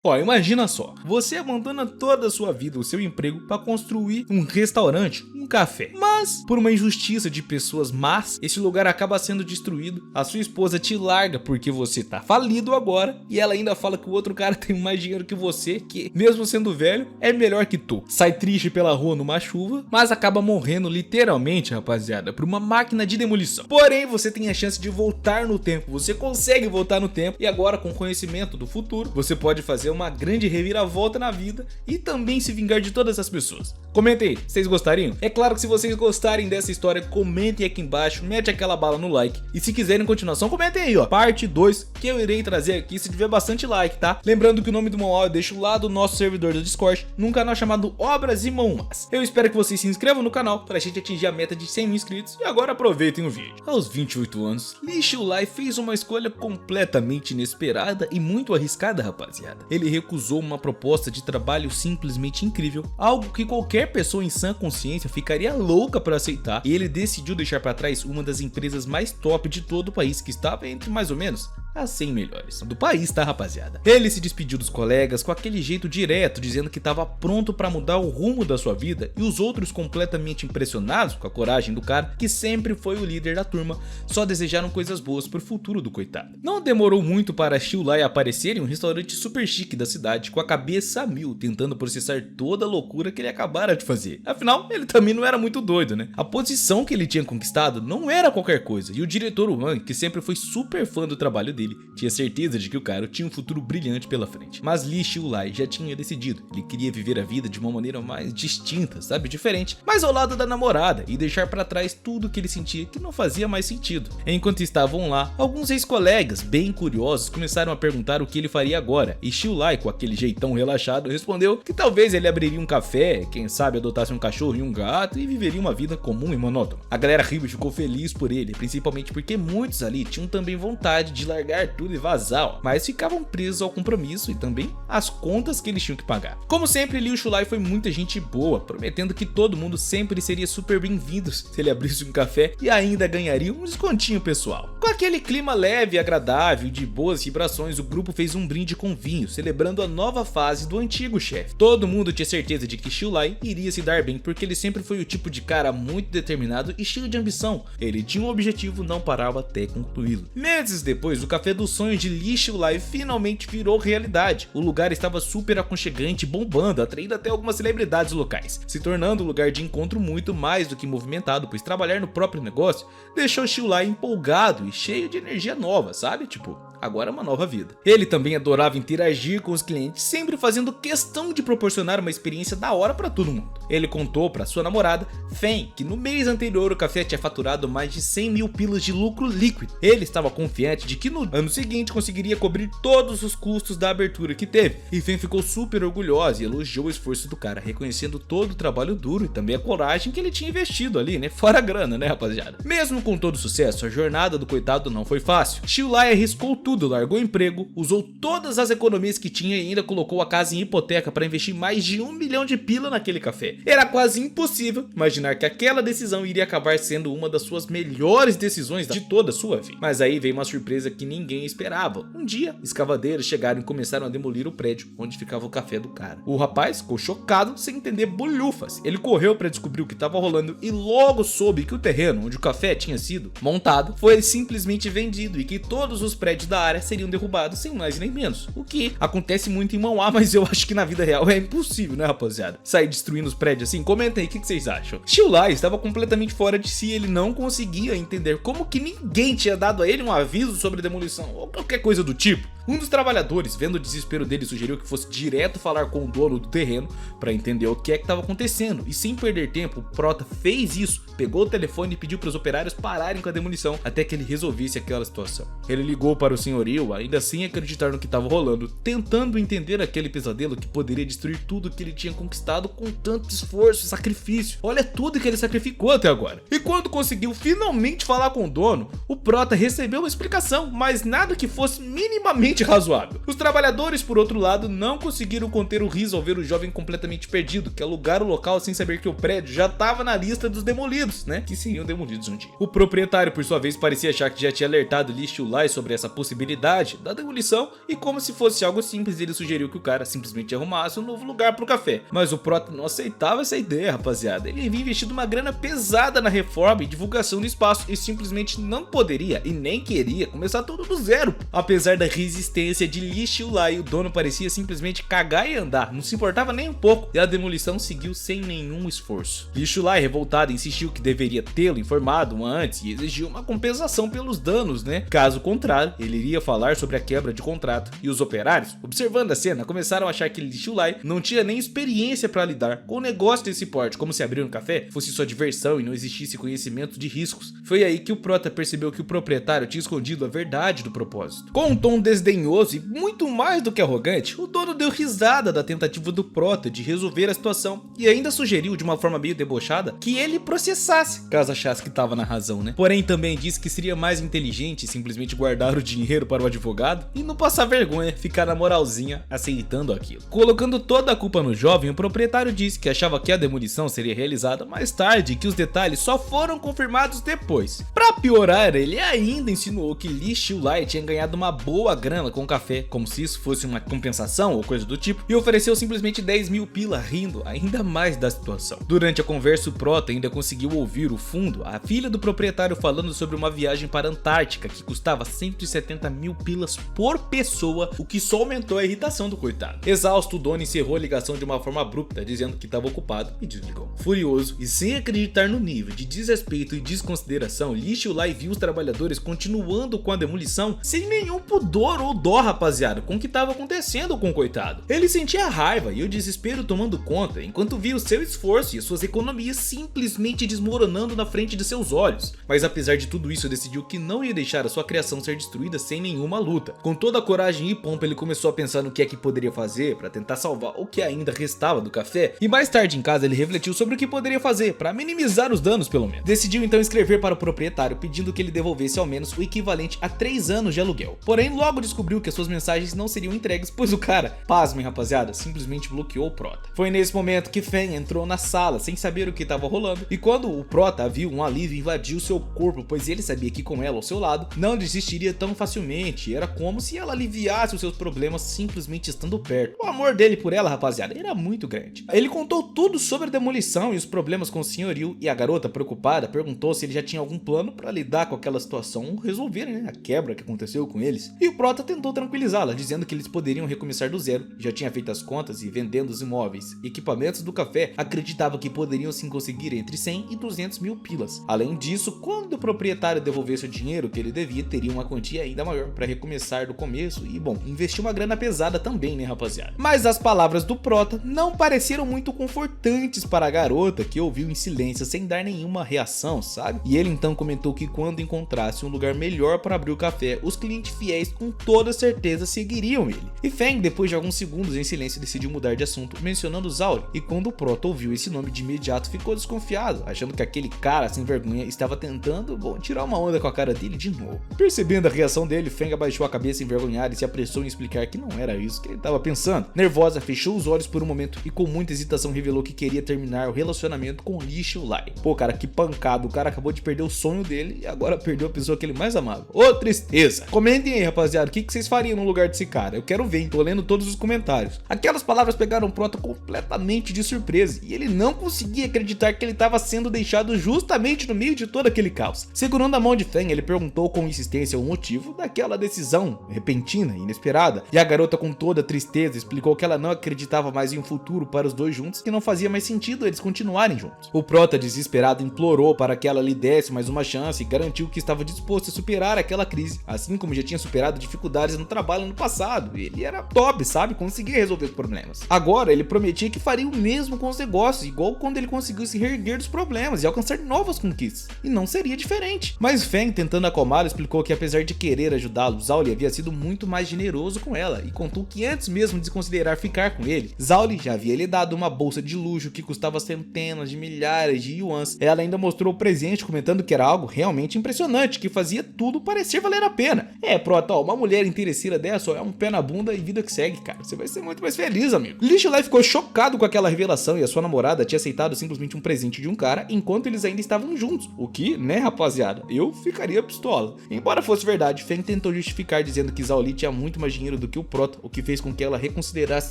Ó, imagina só, você abandona toda a sua vida, o seu emprego, para construir um restaurante, um café. Mas, por uma injustiça de pessoas más, esse lugar acaba sendo destruído, a sua esposa te larga porque você tá falido agora, e ela ainda fala que o outro cara tem mais dinheiro que você, que, mesmo sendo velho, é melhor que tu. Sai triste pela rua numa chuva, mas acaba morrendo literalmente, rapaziada, por uma máquina de demolição. Porém, você tem a chance de voltar no tempo, você consegue voltar no tempo, e agora com conhecimento do futuro, você pode fazer uma grande reviravolta na vida e também se vingar de todas as pessoas. Comenta aí, vocês gostariam? É claro que se vocês gostarem dessa história, comentem aqui embaixo, mete aquela bala no like. E se quiserem continuação, comentem aí, ó, parte 2, que eu irei trazer aqui se tiver bastante like, tá? Lembrando que o nome do manual eu deixo lá do nosso servidor do Discord, num canal chamado Obras e Mãos. Eu espero que vocês se inscrevam no canal pra gente atingir a meta de 100 mil inscritos. E agora aproveitem o vídeo. Aos 28 anos, Lee Xiulai fez uma escolha completamente inesperada e muito arriscada, rapaziada. Ele recusou uma proposta de trabalho simplesmente incrível, algo que qualquer pessoa em sã consciência ficaria louca para aceitar, e ele decidiu deixar para trás uma das empresas mais top de todo o país, que estava entre mais ou menos as 100 melhores do país, tá, rapaziada? Ele se despediu dos colegas com aquele jeito direto, dizendo que estava pronto para mudar o rumo da sua vida, e os outros, completamente impressionados com a coragem do cara, que sempre foi o líder da turma, só desejaram coisas boas pro futuro do coitado. Não demorou muito para Xiulai aparecer em um restaurante super chique da cidade, com a cabeça a mil, tentando processar toda a loucura que ele acabara de fazer. Afinal, ele também não era muito doido, né? A posição que ele tinha conquistado não era qualquer coisa, e o diretor Wang, que sempre foi super fã do trabalho dele, tinha certeza de que o cara tinha um futuro brilhante pela frente. Mas Lee Xiulai já tinha decidido, ele queria viver a vida de uma maneira mais distinta, sabe? Diferente, mais ao lado da namorada, e deixar pra trás tudo que ele sentia que não fazia mais sentido. Enquanto estavam lá, alguns ex-colegas, bem curiosos, começaram a perguntar o que ele faria agora, e Xiulai, com aquele jeitão relaxado, respondeu que talvez ele abriria um café, quem sabe adotasse um cachorro e um gato, e viveria uma vida comum e monótona. A galera riu e ficou feliz por ele, principalmente porque muitos ali tinham também vontade de largar tudo e vazar, ó, mas ficavam presos ao compromisso e também às contas que eles tinham que pagar. Como sempre, Lee Xiulai foi muita gente boa, prometendo que todo mundo sempre seria super bem-vindo se ele abrisse um café, e ainda ganharia um descontinho pessoal. Com aquele clima leve e agradável e de boas vibrações, o grupo fez um brinde com vinho, celebrando a nova fase do antigo chefe. Todo mundo tinha certeza de que Xiulai iria se dar bem, porque ele sempre foi o tipo de cara muito determinado e cheio de ambição. Ele tinha um objetivo, não parava até concluí-lo. Meses depois, o café dos sonhos de Lee Xiulai finalmente virou realidade. O lugar estava super aconchegante, bombando, atraindo até algumas celebridades locais, se tornando um lugar de encontro muito mais do que movimentado, pois trabalhar no próprio negócio deixou Xiulai empolgado e cheio de energia nova, sabe? Tipo, agora é uma nova vida. Ele também adorava interagir com os clientes, sempre fazendo questão de proporcionar uma experiência da hora para todo mundo. Ele contou para sua namorada, Fen, que no mês anterior o café tinha faturado mais de 100 mil pilas de lucro líquido. Ele estava confiante de que no ano seguinte conseguiria cobrir todos os custos da abertura que teve. E Fen ficou super orgulhosa e elogiou o esforço do cara, reconhecendo todo o trabalho duro e também a coragem que ele tinha investido ali, né? Fora a grana, né, rapaziada? Mesmo com todo o sucesso, a jornada do coitado não foi fácil. Xiulai arriscou tudo, largou o emprego, usou todas as economias que tinha e ainda colocou a casa em hipoteca para investir mais de 1 milhão de pila naquele café. Era quase impossível imaginar que aquela decisão iria acabar sendo uma das suas melhores decisões de toda a sua vida. Mas aí veio uma surpresa que ninguém esperava. Um dia, escavadeiros chegaram e começaram a demolir o prédio onde ficava o café do cara. O rapaz ficou chocado, sem entender bolhufas. Ele correu para descobrir o que estava rolando e logo soube que o terreno onde o café tinha sido montado foi simplesmente vendido e que todos os prédios da área seriam derrubados sem mais nem menos. O que acontece muito em Mauá, mas eu acho que na vida real é impossível, né, rapaziada? Sair destruindo os prédios assim? Comenta aí, o que vocês acham? Xiulai estava completamente fora de si, ele não conseguia entender como que ninguém tinha dado a ele um aviso sobre demolição ou qualquer coisa do tipo. Um dos trabalhadores, vendo o desespero dele, sugeriu que fosse direto falar com o dono do terreno para entender o que é que estava acontecendo, e sem perder tempo, o Prota fez isso, pegou o telefone e pediu para os operários pararem com a demolição até que ele resolvesse aquela situação. Ele ligou para o senhorio, ainda sem acreditar no que estava rolando, tentando entender aquele pesadelo que poderia destruir tudo que ele tinha conquistado com tanto esforço e sacrifício. Olha tudo que ele sacrificou até agora. E quando conseguiu finalmente falar com o dono, o Prota recebeu uma explicação, mas nada que fosse minimamente minimamente razoável. Os trabalhadores, por outro lado, não conseguiram conter o riso ao ver o jovem completamente perdido, que alugaram o local sem saber que o prédio já estava na lista dos demolidos, né? Que seriam demolidos um dia. O proprietário, por sua vez, parecia achar que já tinha alertado Li Xiulai sobre essa possibilidade da demolição e, como se fosse algo simples, ele sugeriu que o cara simplesmente arrumasse um novo lugar pro café. Mas o prota não aceitava essa ideia, rapaziada. Ele havia investido uma grana pesada na reforma e divulgação do espaço e simplesmente não poderia e nem queria começar tudo do zero. Apesar da resistência de Li Xiulai, o dono parecia simplesmente cagar e andar, não se importava nem um pouco, e a demolição seguiu sem nenhum esforço. Li Xiulai, revoltado, insistiu que deveria tê-lo informado antes e exigiu uma compensação pelos danos, né? Caso contrário, ele iria falar sobre a quebra de contrato. E os operários, observando a cena, começaram a achar que Li Xiulai não tinha nem experiência para lidar com o negócio desse porte, como se abrir um café fosse só diversão e não existisse conhecimento de riscos. Foi aí que o prota percebeu que o proprietário tinha escondido a verdade do propósito. Com um tom desdenhoso e muito mais do que arrogante, o dono deu risada da tentativa do prota de resolver a situação e ainda sugeriu de uma forma meio debochada que ele processasse, caso achasse que estava na razão, né? Porém também disse que seria mais inteligente simplesmente guardar o dinheiro para o advogado e não passar vergonha, ficar na moralzinha aceitando aquilo. Colocando toda a culpa no jovem, o proprietário disse que achava que a demolição seria realizada mais tarde e que os detalhes só foram confirmados depois. Para piorar, ele ainda insinuou que Li Xiulai tinha ganhado uma boa grana com o café, como se isso fosse uma compensação ou coisa do tipo, e ofereceu simplesmente 10 mil pila, rindo ainda mais da situação. Durante a conversa, o prota ainda conseguiu ouvir o fundo a filha do proprietário falando sobre uma viagem para a Antártica que custava 170 mil pilas por pessoa, o que só aumentou a irritação do coitado. Exausto, o dono encerrou a ligação de uma forma abrupta, dizendo que estava ocupado e desligou. Furioso e sem acreditar no nível de desrespeito e desconsideração, Li Xiulai viu os trabalhadores continuando com a demolição sem nenhum pudor ou dó, rapaziada, com o que estava acontecendo com o coitado. Ele sentia a raiva e o desespero tomando conta, enquanto via o seu esforço e as suas economias simplesmente desmoronando na frente de seus olhos. Mas apesar de tudo isso, decidiu que não ia deixar a sua criação ser destruída sem nenhuma luta. Com toda a coragem e pompa, ele começou a pensar no que é que poderia fazer para tentar salvar o que ainda restava do café, e mais tarde em casa ele refletiu sobre o que poderia fazer para minimizar os danos, pelo menos. Decidiu então escrever para o proprietário pedindo que ele devolvesse ao menos o equivalente a 3 anos de aluguel. Porém, logo descobriu que as suas mensagens não seriam entregues, pois o cara, pasmem rapaziada, simplesmente bloqueou o prota. Foi nesse momento que Feng entrou na sala sem saber o que estava rolando, e quando o prota viu, um alívio invadiu seu corpo, pois ele sabia que com ela ao seu lado não desistiria tão facilmente. Era como se ela aliviasse os seus problemas simplesmente estando perto. O amor dele por ela, rapaziada, era muito grande. Ele contou tudo sobre a demolição e os problemas com o senhorio, e a garota, preocupada, perguntou se ele já tinha algum plano para lidar com aquela situação ou resolver, né, a quebra que aconteceu com eles. E o prota tentou tranquilizá-la, dizendo que eles poderiam recomeçar do zero, já tinha feito as contas e vendendo os imóveis e equipamentos do café, acreditava que poderiam sim conseguir entre 100 e 200 mil pilas. Além disso, quando o proprietário devolvesse o dinheiro que ele devia, teria uma quantia ainda maior para recomeçar do começo e, bom, investir uma grana pesada também, né, rapaziada? Mas as palavras do prota não pareceram muito confortantes para a garota, que ouviu em silêncio sem dar nenhuma reação, sabe? E ele então comentou que quando encontrasse um lugar melhor para abrir o café, os clientes fiéis com toda certeza seguiriam ele. E Feng, depois de alguns segundos em silêncio, decidiu mudar de assunto, mencionando Zauri, e quando o prota ouviu esse nome de imediato ficou desconfiado, achando que aquele cara sem vergonha estava tentando, bom, tirar uma onda com a cara dele de novo. Percebendo a reação dele, Feng abaixou a cabeça envergonhada e se apressou em explicar que não era isso que ele estava pensando. Nervosa, fechou os olhos por um momento e com muita hesitação revelou que queria terminar o relacionamento com Li Xiulai. Pô, cara, que pancada, o cara acabou de perder o sonho dele e agora perdeu a pessoa que ele mais amava. Ô, tristeza! Comentem aí, rapaziada, o que vocês fariam no lugar desse cara? Eu quero ver, hein? Tô lendo todos os comentários. Aquelas palavras pegaram o prota completamente de surpresa e ele não conseguia acreditar que ele estava sendo deixado justamente no meio de todo aquele caos. Segurando a mão de Feng, ele perguntou com insistência o motivo daquela decisão repentina e inesperada, e a garota, com toda a tristeza, explicou que ela não acreditava mais em um futuro para os dois juntos, que não fazia mais sentido eles continuarem juntos. O prota, desesperado, implorou para que ela lhe desse mais uma chance e garantiu que estava disposto a superar aquela crise, assim como já tinha superado dificuldades no trabalho no passado. Ele era top, sabe? Conseguia resolver os problemas. Agora ele prometia que faria o mesmo com os negócios, igual quando ele conseguiu se reerguer dos problemas e alcançar novas conquistas. E não seria diferente. Mas Feng, tentando acalmá-lo, explicou que apesar de querer ajudá-lo, Zauli havia sido muito mais generoso com ela e contou que antes mesmo de considerar ficar com ele, Zauli já havia lhe dado uma bolsa de luxo que custava centenas de milhares de yuans. Ela ainda mostrou o presente, comentando que era algo realmente impressionante, que fazia tudo parecer valer a pena. Prota, ó, uma mulher mulher interesseira dessa, ó, é um pé na bunda e vida que segue, cara. Você vai ser muito mais feliz, amigo. Lee Chiu-lai ficou chocado com aquela revelação e a sua namorada tinha aceitado simplesmente um presente de um cara enquanto eles ainda estavam juntos. O que, né, rapaziada? Eu ficaria pistola. Embora fosse verdade, Feng tentou justificar dizendo que Zhao Li tinha muito mais dinheiro do que o Prota, o que fez com que ela reconsiderasse a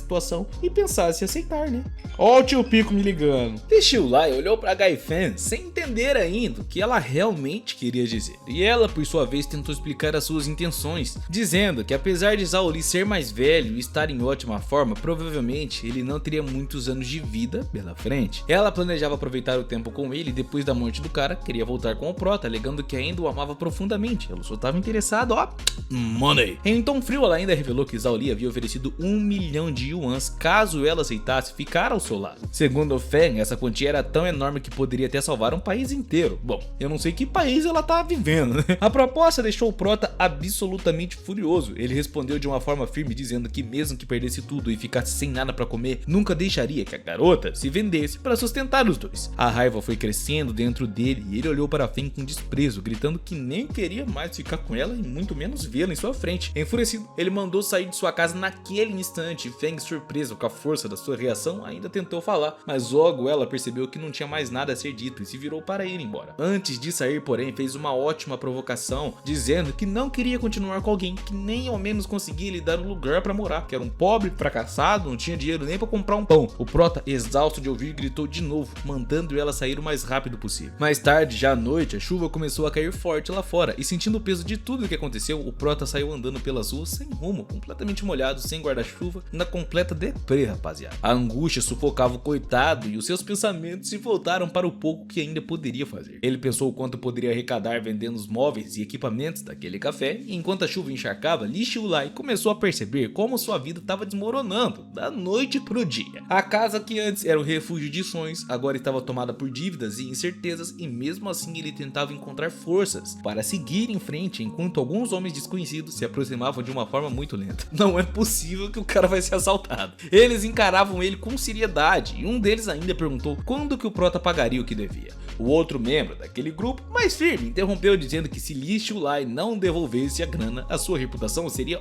situação e pensasse em aceitar, né? Ó o tio Pico me ligando. Lee Chiu-lai olhou pra Gai Feng sem entender ainda o que ela realmente queria dizer. E ela, por sua vez, tentou explicar as suas intenções, dizendo que apesar de Zhao Li ser mais velho e estar em ótima forma, provavelmente ele não teria muitos anos de vida pela frente. Ela planejava aproveitar o tempo com ele e depois da morte do cara, queria voltar com o Prota, alegando que ainda o amava profundamente. Ela só estava interessada, ó, money. Em tom frio, ela ainda revelou que Zhao Li havia oferecido 1 milhão de yuans caso ela aceitasse ficar ao seu lado. Segundo Feng, essa quantia era tão enorme que poderia até salvar um país inteiro. Bom, eu não sei que país ela tá vivendo, né? A proposta deixou o Prota absolutamente furioso. Ele respondeu de uma forma firme, dizendo que mesmo que perdesse tudo e ficasse sem nada pra comer, nunca deixaria que a garota se vendesse para sustentar os dois. A raiva foi crescendo dentro dele e ele olhou para Feng com desprezo, gritando que nem queria mais ficar com ela e muito menos vê-la em sua frente. Enfurecido, ele mandou sair de sua casa naquele instante. Feng, surpreso com a força da sua reação, ainda tentou falar, mas logo ela percebeu que não tinha mais nada a ser dito e se virou para ir embora. Antes de sair, porém, fez uma ótima provocação, dizendo que não queria continuar com alguém que nem ao menos conseguia lhe dar um lugar para morar, que era um pobre, fracassado, não tinha dinheiro nem para comprar um pão. O Prota, exausto de ouvir, gritou de novo, mandando ela sair o mais rápido possível. Mais tarde, já à noite, a chuva começou a cair forte lá fora e, sentindo o peso de tudo o que aconteceu, o Prota saiu andando pelas ruas sem rumo, completamente molhado, sem guarda-chuva, na completa deprê, rapaziada. A angústia sufocava o coitado e os seus pensamentos se voltaram para o pouco que ainda poderia fazer. Ele pensou o quanto poderia arrecadar vendendo os móveis e equipamentos daquele café, e enquanto a chuva encharcava, Lee Chiu-lai começou a perceber como sua vida estava desmoronando da noite pro dia. A casa que antes era um refúgio de sonhos agora estava tomada por dívidas e incertezas, e mesmo assim ele tentava encontrar forças para seguir em frente enquanto alguns homens desconhecidos se aproximavam de uma forma muito lenta. Não é possível que o cara vai ser assaltado. Eles encaravam ele com seriedade e um deles ainda perguntou quando que o Prota pagaria o que devia. O outro membro daquele grupo, mais firme, interrompeu dizendo que se Lee Chiu-lai não devolvesse a grana, a sua reputação seria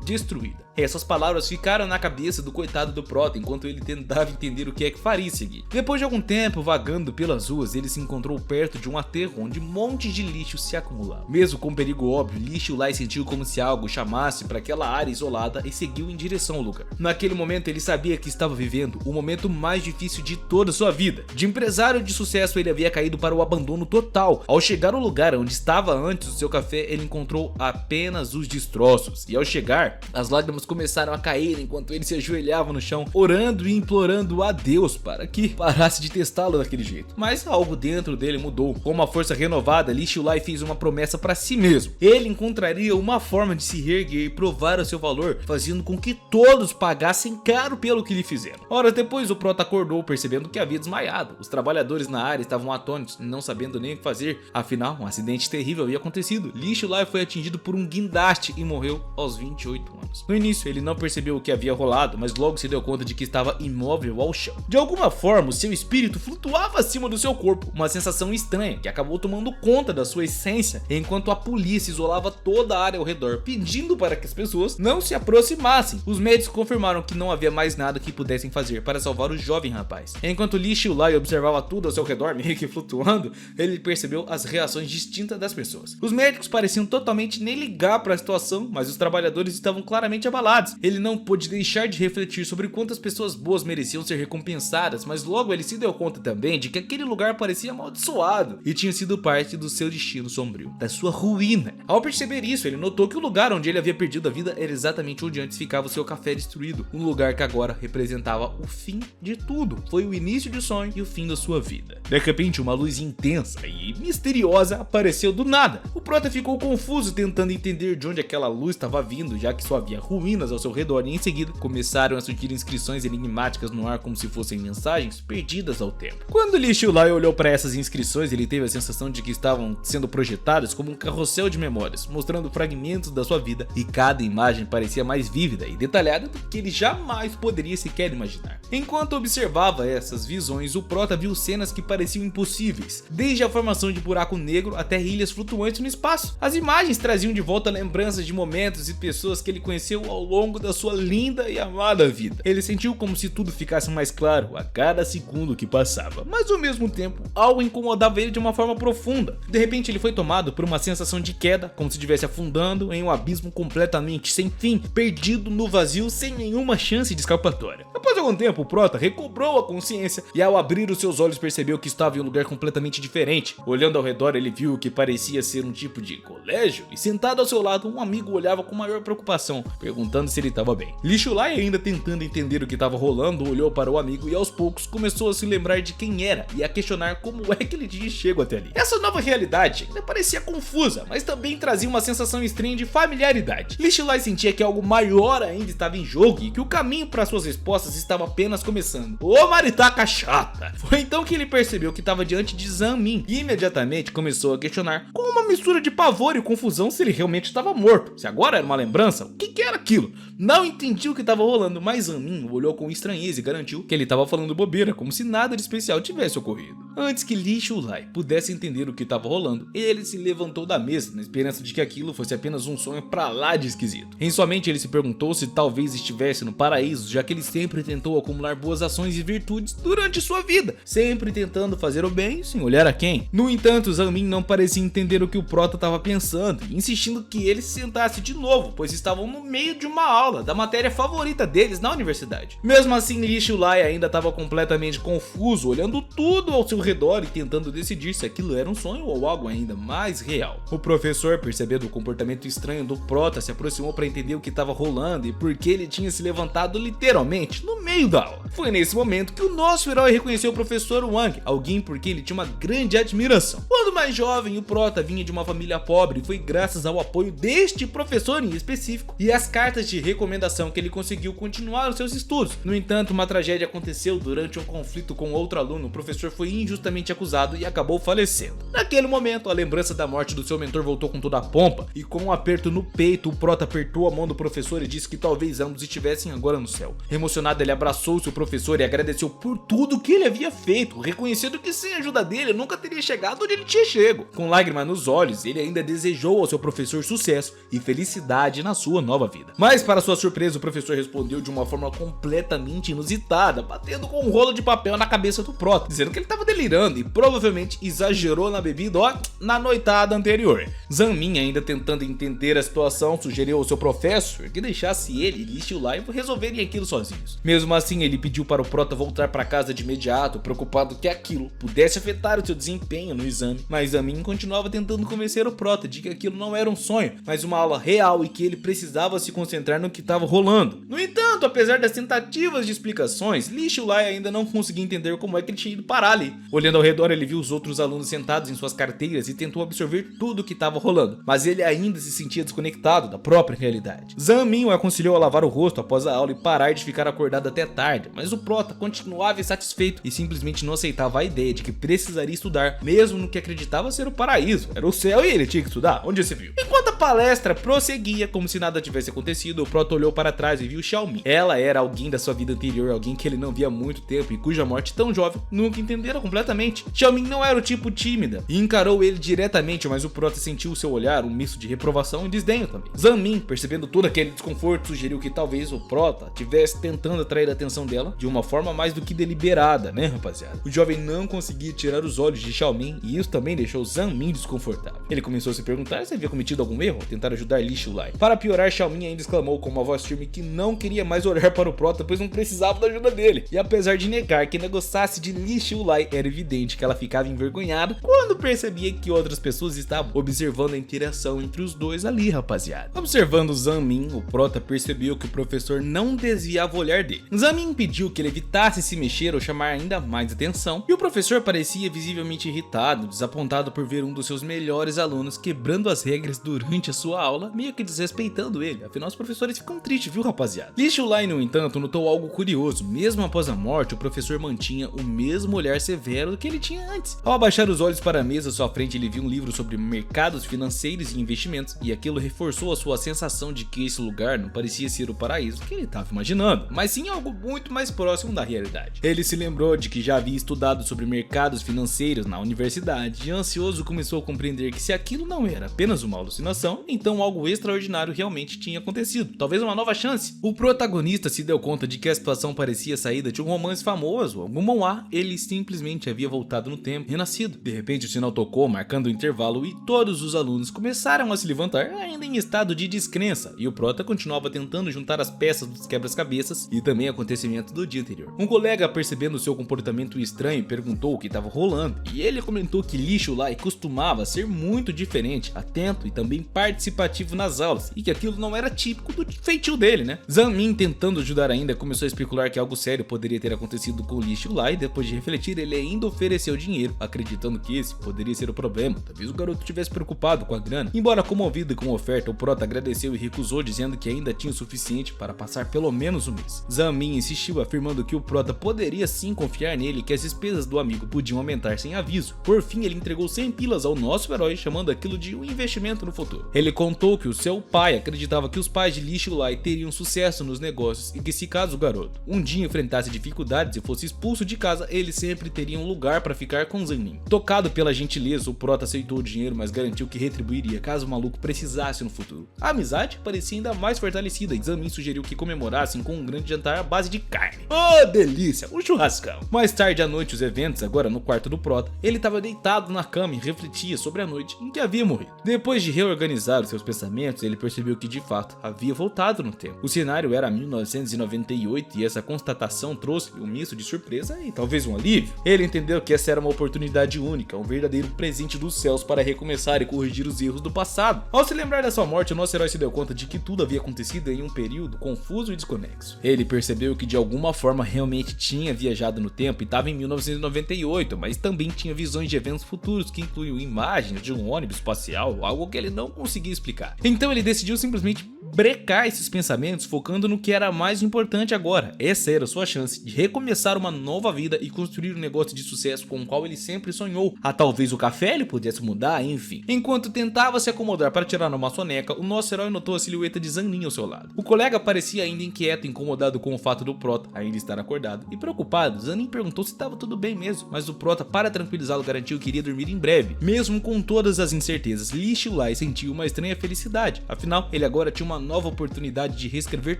destruída. Essas palavras ficaram na cabeça do coitado do Prota enquanto ele tentava entender o que é que faria seguir. Depois de algum tempo vagando pelas ruas, ele se encontrou perto de um aterro onde montes de lixo se acumulavam. Mesmo com perigo óbvio, Lee Chiu-lai sentiu como se algo chamasse para aquela área isolada e seguiu em direção ao lugar. Naquele momento ele sabia que estava vivendo o momento mais difícil de toda a sua vida. De empresário de sucesso, ele havia caído para o abandono total. Ao chegar ao lugar onde estava antes o seu café, ele encontrou apenas os destroços, e ao chegar, as lágrimas começaram a cair enquanto ele se ajoelhava no chão, orando e implorando a Deus para que parasse de testá-lo daquele jeito. Mas algo dentro dele mudou. Com uma força renovada, Lee Chiu-lai fez uma promessa para si mesmo. Ele encontraria uma forma de se reerguer e provar o seu valor, fazendo com que todos pagassem caro pelo que lhe fizeram. Horas depois, o Prota acordou percebendo que havia desmaiado. Os trabalhadores na área estavam atônitos, não sabendo nem o que fazer. Afinal, um acidente terrível havia acontecido. Lee Chiu-lai foi atingido por um guindaste e morreu aos 28 anos. No início, ele não percebeu o que havia rolado, mas logo se deu conta de que estava imóvel ao chão. De alguma forma, o seu espírito flutuava acima do seu corpo, uma sensação estranha que acabou tomando conta da sua essência, enquanto a polícia isolava toda a área ao redor, pedindo para que as pessoas não se aproximassem. Os médicos confirmaram que não havia mais nada que pudessem fazer para salvar o jovem rapaz. Enquanto Lee Chiu-lai observava tudo ao seu redor, meio que flutuando, ele percebeu as reações distintas das pessoas. Os médicos pareciam totalmente nem ligar para a situação, mas os trabalhadores estavam claramente abalados. Ele não pôde deixar de refletir sobre quantas pessoas boas mereciam ser recompensadas, mas logo ele se deu conta também de que aquele lugar parecia amaldiçoado e tinha sido parte do seu destino sombrio, da sua ruína. Ao perceber isso, ele notou que o lugar onde ele havia perdido a vida era exatamente onde antes ficava o seu café destruído, um lugar que agora representava o fim de tudo. Foi o início de um sonho e o fim da sua vida. De repente, uma luz intensa e misteriosa apareceu do nada. O Prota ficou confuso tentando entender de onde aquela luz estava vindo, já já que só havia ruínas ao seu redor, e em seguida começaram a surgir inscrições enigmáticas no ar como se fossem mensagens perdidas ao tempo. Quando Li Xiulai olhou para essas inscrições, ele teve a sensação de que estavam sendo projetadas como um carrossel de memórias, mostrando fragmentos da sua vida, e cada imagem parecia mais vívida e detalhada do que ele jamais poderia sequer imaginar. Enquanto observava essas visões, o Prota viu cenas que pareciam impossíveis, desde a formação de buraco negro até ilhas flutuantes no espaço. As imagens traziam de volta lembranças de momentos e pessoas que ele conheceu ao longo da sua linda e amada vida. Ele sentiu como se tudo ficasse mais claro a cada segundo que passava, mas ao mesmo tempo algo incomodava ele de uma forma profunda. De repente ele foi tomado por uma sensação de queda, como se estivesse afundando em um abismo completamente sem fim, perdido no vazio sem nenhuma chance de escapatória. Após algum tempo, o Prota recobrou a consciência e ao abrir os seus olhos percebeu que estava em um lugar completamente diferente. Olhando ao redor, ele viu o que parecia ser um tipo de colégio, e sentado ao seu lado um amigo olhava com maior preocupação, perguntando se ele estava bem. Li Xiulai, ainda tentando entender o que estava rolando, olhou para o amigo e aos poucos começou a se lembrar de quem era e a questionar como é que ele tinha chegado até ali. Essa nova realidade ainda parecia confusa, mas também trazia uma sensação estranha de familiaridade. Li Xiulai sentia que algo maior ainda estava em jogo e que o caminho para suas respostas estava apenas começando. Ô maritaca chata! Foi então que ele percebeu que estava diante de Zhan Min e imediatamente começou a questionar, com uma mistura de pavor e confusão, se ele realmente estava morto. Se agora era uma lembrança, o que era aquilo? Não entendi o que estava rolando, mas Zhan Min olhou com estranheza e garantiu que ele estava falando bobeira, como se nada de especial tivesse ocorrido. Antes que Li Xiulai pudesse entender o que estava rolando, ele se levantou da mesa na esperança de que aquilo fosse apenas um sonho pra lá de esquisito. Em sua mente ele se perguntou se talvez estivesse no paraíso, já que ele sempre tentou acumular boas ações e virtudes durante sua vida, sempre tentando fazer o bem sem olhar a quem. No entanto, Zhan Min não parecia entender o que o Prota estava pensando, insistindo que ele se sentasse de novo, pois estavam no meio de uma aula da matéria favorita deles na universidade. Mesmo assim, Li Xiulai ainda estava completamente confuso, olhando tudo ao seu redor e tentando decidir se aquilo era um sonho ou algo ainda mais real. O professor, percebendo o comportamento estranho do Prota, se aproximou para entender o que estava rolando e por que ele tinha se levantado literalmente no meio da aula. Foi nesse momento que o nosso herói reconheceu o professor Wang, alguém por quem ele tinha uma grande admiração. Quando mais jovem, o Prota vinha de uma família pobre e foi graças ao apoio deste professor em específico e às cartas de recomendação que ele conseguiu continuar os seus estudos. No entanto, uma tragédia aconteceu durante um conflito com outro aluno. O professor foi injustamente acusado e acabou falecendo. Naquele momento, a lembrança da morte do seu mentor voltou com toda a pompa, e com um aperto no peito, o Prota apertou a mão do professor e disse que talvez ambos estivessem agora no céu. Emocionado, ele abraçou seu professor e agradeceu por tudo que ele havia feito, reconhecendo que sem a ajuda dele nunca teria chegado onde ele tinha chego. Com lágrimas nos olhos, ele ainda desejou ao seu professor sucesso e felicidade na sua nova vida. Mas para sua surpresa, o professor respondeu de uma forma completamente inusitada, batendo com um rolo de papel na cabeça do Prota, dizendo que ele estava delirando e provavelmente exagerou na bebida na noitada anterior. Zhan Min, ainda tentando entender a situação, sugeriu ao seu professor que deixasse ele e Li Xiulai resolverem aquilo sozinhos. Mesmo assim, ele pediu para o Prota voltar para casa de imediato, preocupado que aquilo pudesse afetar o seu desempenho no exame. Mas Zhan Min continuava tentando convencer o Prota de que aquilo não era um sonho, mas uma aula real e que ele precisava se concentrar no que estava rolando. No entanto, apesar das tentativas de explicações, Li Xiulai ainda não conseguia entender como é que ele tinha ido parar ali. Olhando ao redor, ele viu os outros alunos sentados em suas carteiras e tentou absorver tudo o que estava rolando, mas ele ainda se sentia desconectado da própria realidade. Zhan Min o aconselhou a lavar o rosto após a aula e parar de ficar acordado até tarde, mas o Prota continuava insatisfeito e simplesmente não aceitava a ideia de que precisaria estudar, mesmo no que acreditava ser o paraíso. Era o céu e ele tinha que estudar. Onde você viu? Enquanto a palestra prosseguia como se nada tivesse acontecido, o Prota olhou para trás e viu Xiaomin. Ela era alguém da sua vida anterior, alguém que ele não via há muito tempo e cuja morte tão jovem nunca entendera completamente. Xiaomin não era o tipo tímida e encarou ele diretamente, mas o Prota sentiu o seu olhar um misto de reprovação e desdenho também. Zhan Min, percebendo todo aquele desconforto, sugeriu que talvez o Prota estivesse tentando atrair a atenção dela de uma forma mais do que deliberada, né, rapaziada? O jovem não conseguia tirar os olhos de Xiaomin e isso também deixou Zhan Min desconfortável. Ele começou a se perguntar se havia cometido algum erro ao tentar ajudar Li Xiulai. Para piorar, Xiaomin ainda exclamou com uma voz firme que não queria mais olhar para o Prota, pois não precisava da ajuda dele. E apesar de negar que negociasse de Li Xiulai, era evidente que ela ficava envergonhada quando percebia que outras pessoas estavam observando a interação entre os dois ali, rapaziada. Observando Zhang Min, o Prota percebeu que o professor não desviava o olhar dele. Zhang Min pediu que ele evitasse se mexer ou chamar ainda mais atenção, e o professor parecia visivelmente irritado, desapontado por ver um dos seus melhores alunos quebrando as regras durante a sua aula, meio que desrespeitando ele. Afinal, os professores ficam tristes, viu, rapaziada? Li Xiulai, no entanto, notou algo curioso. Mesmo após a morte, o professor mantinha o mesmo olhar severo que ele tinha antes. Ao abaixar os olhos para a mesa à sua frente, ele viu um livro sobre mercados financeiros e investimentos, e aquilo reforçou a sua sensação de que esse lugar não parecia ser o paraíso que ele estava imaginando, mas sim algo muito mais próximo da realidade. Ele se lembrou de que já havia estudado sobre mercados financeiros na universidade, e ansioso começou a compreender que se aquilo não era apenas uma alucinação, então algo extraordinário realmente tinha acontecido, talvez uma nova chance. O protagonista se deu conta de que a situação parecia saída de um romance famoso, algum manhwa. Ele simplesmente havia voltado no tempo, renascido. De repente o sinal tocou, marcando o intervalo, e todos os alunos começaram a se levantar, ainda em estado de descrença, e o Prota continuava tentando juntar as peças dos quebra-cabeças e também acontecimentos do dia anterior. Um colega, percebendo seu comportamento estranho, perguntou o que estava rolando, e ele comentou que Li Xiulai costumava ser muito diferente, atento e também participativo nas aulas, e que aquilo não era típico do feitio dele, né? Zhang Min, tentando ajudar ainda, começou a especular que algo sério poderia ter acontecido com Li Xiulai. Depois de refletir, ele ainda ofereceu dinheiro, acreditando que esse poderia ser o problema. Talvez o garoto estivesse preocupado com a grana. Embora comovido com a oferta, o Prota agradeceu e recusou, dizendo que ainda tinha o suficiente para passar pelo menos um mês. Zhang Min insistiu, afirmando que o Prota poderia sim confiar nele e que as despesas do amigo podiam aumentar sem aviso. Por fim, ele entregou 100 pilas ao nosso herói, chamando aquilo de um investimento no futuro. Ele contou que o seu pai acreditava que os pais de Li Xiulai teriam sucesso nos negócios, e que se caso o garoto um dia enfrentasse dificuldades e fosse expulso de casa, ele sempre teria um lugar para ficar com Zhang Min. Tocado pela gentileza, o Prota aceitou o dinheiro, mas garantiu que retribuiria caso o maluco precisasse no futuro. A amizade parecia ainda mais fortalecida, e Zhang Min sugeriu que comemorassem com um grande jantar à base de carne. Oh, delícia! Um churrascão! Mais tarde à noite, os eventos, agora no quarto do Prota, ele estava deitado na cama e refletia sobre a noite em que havia morrido. Depois de reorganizar os seus pensamentos, ele percebeu que de fato havia voltado no tempo. O cenário era 1998 e essa constatação trouxe um misto de surpresa e talvez um alívio. Ele entendeu que essa era uma oportunidade única, um verdadeiro presente dos céus para recomeçar e corrigir os erros do passado. Ao se lembrar da sua morte, o nosso herói se deu conta de que tudo havia acontecido em um período confuso e desconexo. Ele percebeu que de alguma forma realmente tinha viajado no tempo e estava em 1998, mas também tinha visões de eventos futuros que incluíam imagens de um ônibus espacial, algo que ele não conseguia explicar. Então ele decidiu simplesmente brecar esses pensamentos, focando no que era mais importante agora. Essa era a sua chance de recomeçar uma nova vida e construir um negócio de sucesso com o qual ele sempre sonhou. Talvez o café ele pudesse mudar, enfim. Enquanto tentava se acomodar para tirar uma soneca, o nosso herói notou a silhueta de Zhang Min ao seu lado. O colega parecia ainda inquieto, incomodado com o fato do Prota ainda estar acordado. E preocupado, Zhang Min perguntou se estava tudo bem mesmo, mas o Prota, para tranquilizá-lo, garantiu que iria dormir em breve. Mesmo com todas as incertezas, Li Xiulai sentiu uma estranha felicidade. Afinal, ele agora tinha uma nova oportunidade de reescrever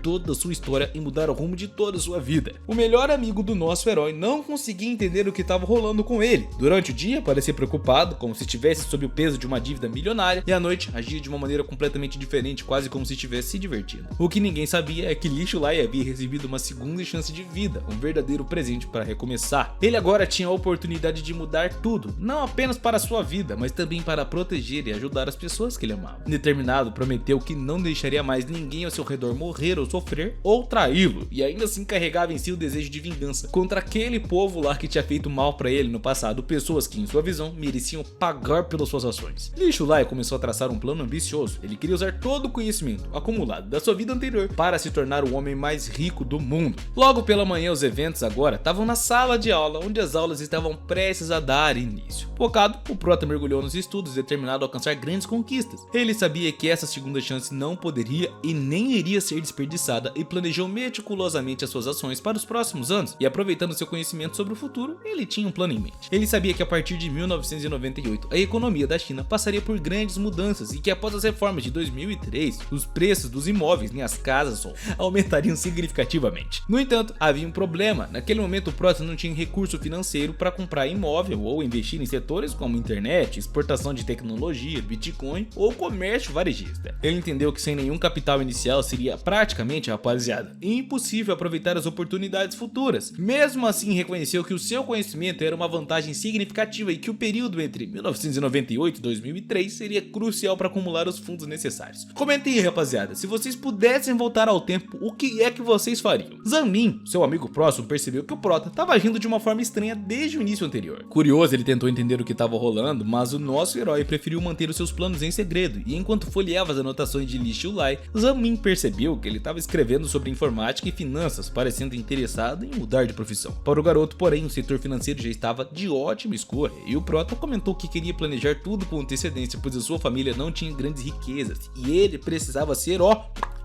toda a sua história e mudar o rumo de toda a sua vida. O melhor amigo do nosso herói não conseguia entender o que estava rolando com ele. Durante o dia, parecia preocupado, como se estivesse sob o peso de uma dívida milionária, e à noite agia de uma maneira completamente diferente, quase como se estivesse se divertindo. O que ninguém sabia é que Li Xiulai havia recebido uma segunda chance de vida, um verdadeiro presente para recomeçar. Ele agora tinha a oportunidade de mudar tudo, não apenas para a sua vida, mas também para proteger e ajudar as pessoas que ele amava. Determinado, prometeu que não deixaria mais ninguém ao seu redor morrer ou sofrer ou traí-lo, e ainda assim carregava em si o desejo de vingança contra aquele povo lá que tinha feito mal para ele no passado, pessoas que em sua visão mereciam pagar pelas suas ações. Li Xiulai começou a traçar um plano ambicioso. Ele queria usar todo o conhecimento acumulado da sua vida anterior para se tornar o homem mais rico do mundo. Logo pela manhã, os eventos agora estavam na sala de aula, onde as aulas estavam prestes a dar início. Focado, o Prota mergulhou nos estudos, determinado a alcançar grandes conquistas. Ele sabia que essa segunda chance não poderia e nem iria ser desperdiçada, e planejou meticulosamente as suas ações para os próximos anos, e aproveitando seu conhecimento sobre o futuro, ele tinha um plano em mente. Ele sabia que a partir de 1998 a economia da China passaria por grandes mudanças, e que após as reformas de 2003 os preços dos imóveis e as casas aumentariam significativamente. No entanto, havia um problema. Naquele momento o Prota não tinha recurso financeiro para comprar imóvel ou investir em setores como internet, exportação de tecnologia, Bitcoin ou comércio varejista. Ele entendeu que sem nenhum capital inicial inicial seria praticamente, rapaziada, impossível aproveitar as oportunidades futuras. Mesmo assim, reconheceu que o seu conhecimento era uma vantagem significativa e que o período entre 1998 e 2003 seria crucial para acumular os fundos necessários. Comentem aí, rapaziada, se vocês pudessem voltar ao tempo, o que é que vocês fariam? Zanmin, seu amigo próximo, percebeu que o Prota estava agindo de uma forma estranha desde o início anterior. Curioso, ele tentou entender o que estava rolando, mas o nosso herói preferiu manter os seus planos em segredo, e enquanto folheava as anotações de Li Xiulai, Zanmin percebeu que ele estava escrevendo sobre informática e finanças, parecendo interessado em mudar de profissão. Para o garoto, porém, o setor financeiro já estava de ótima escolha, e o Prota comentou que queria planejar tudo com antecedência, pois a sua família não tinha grandes riquezas, e ele precisava ser,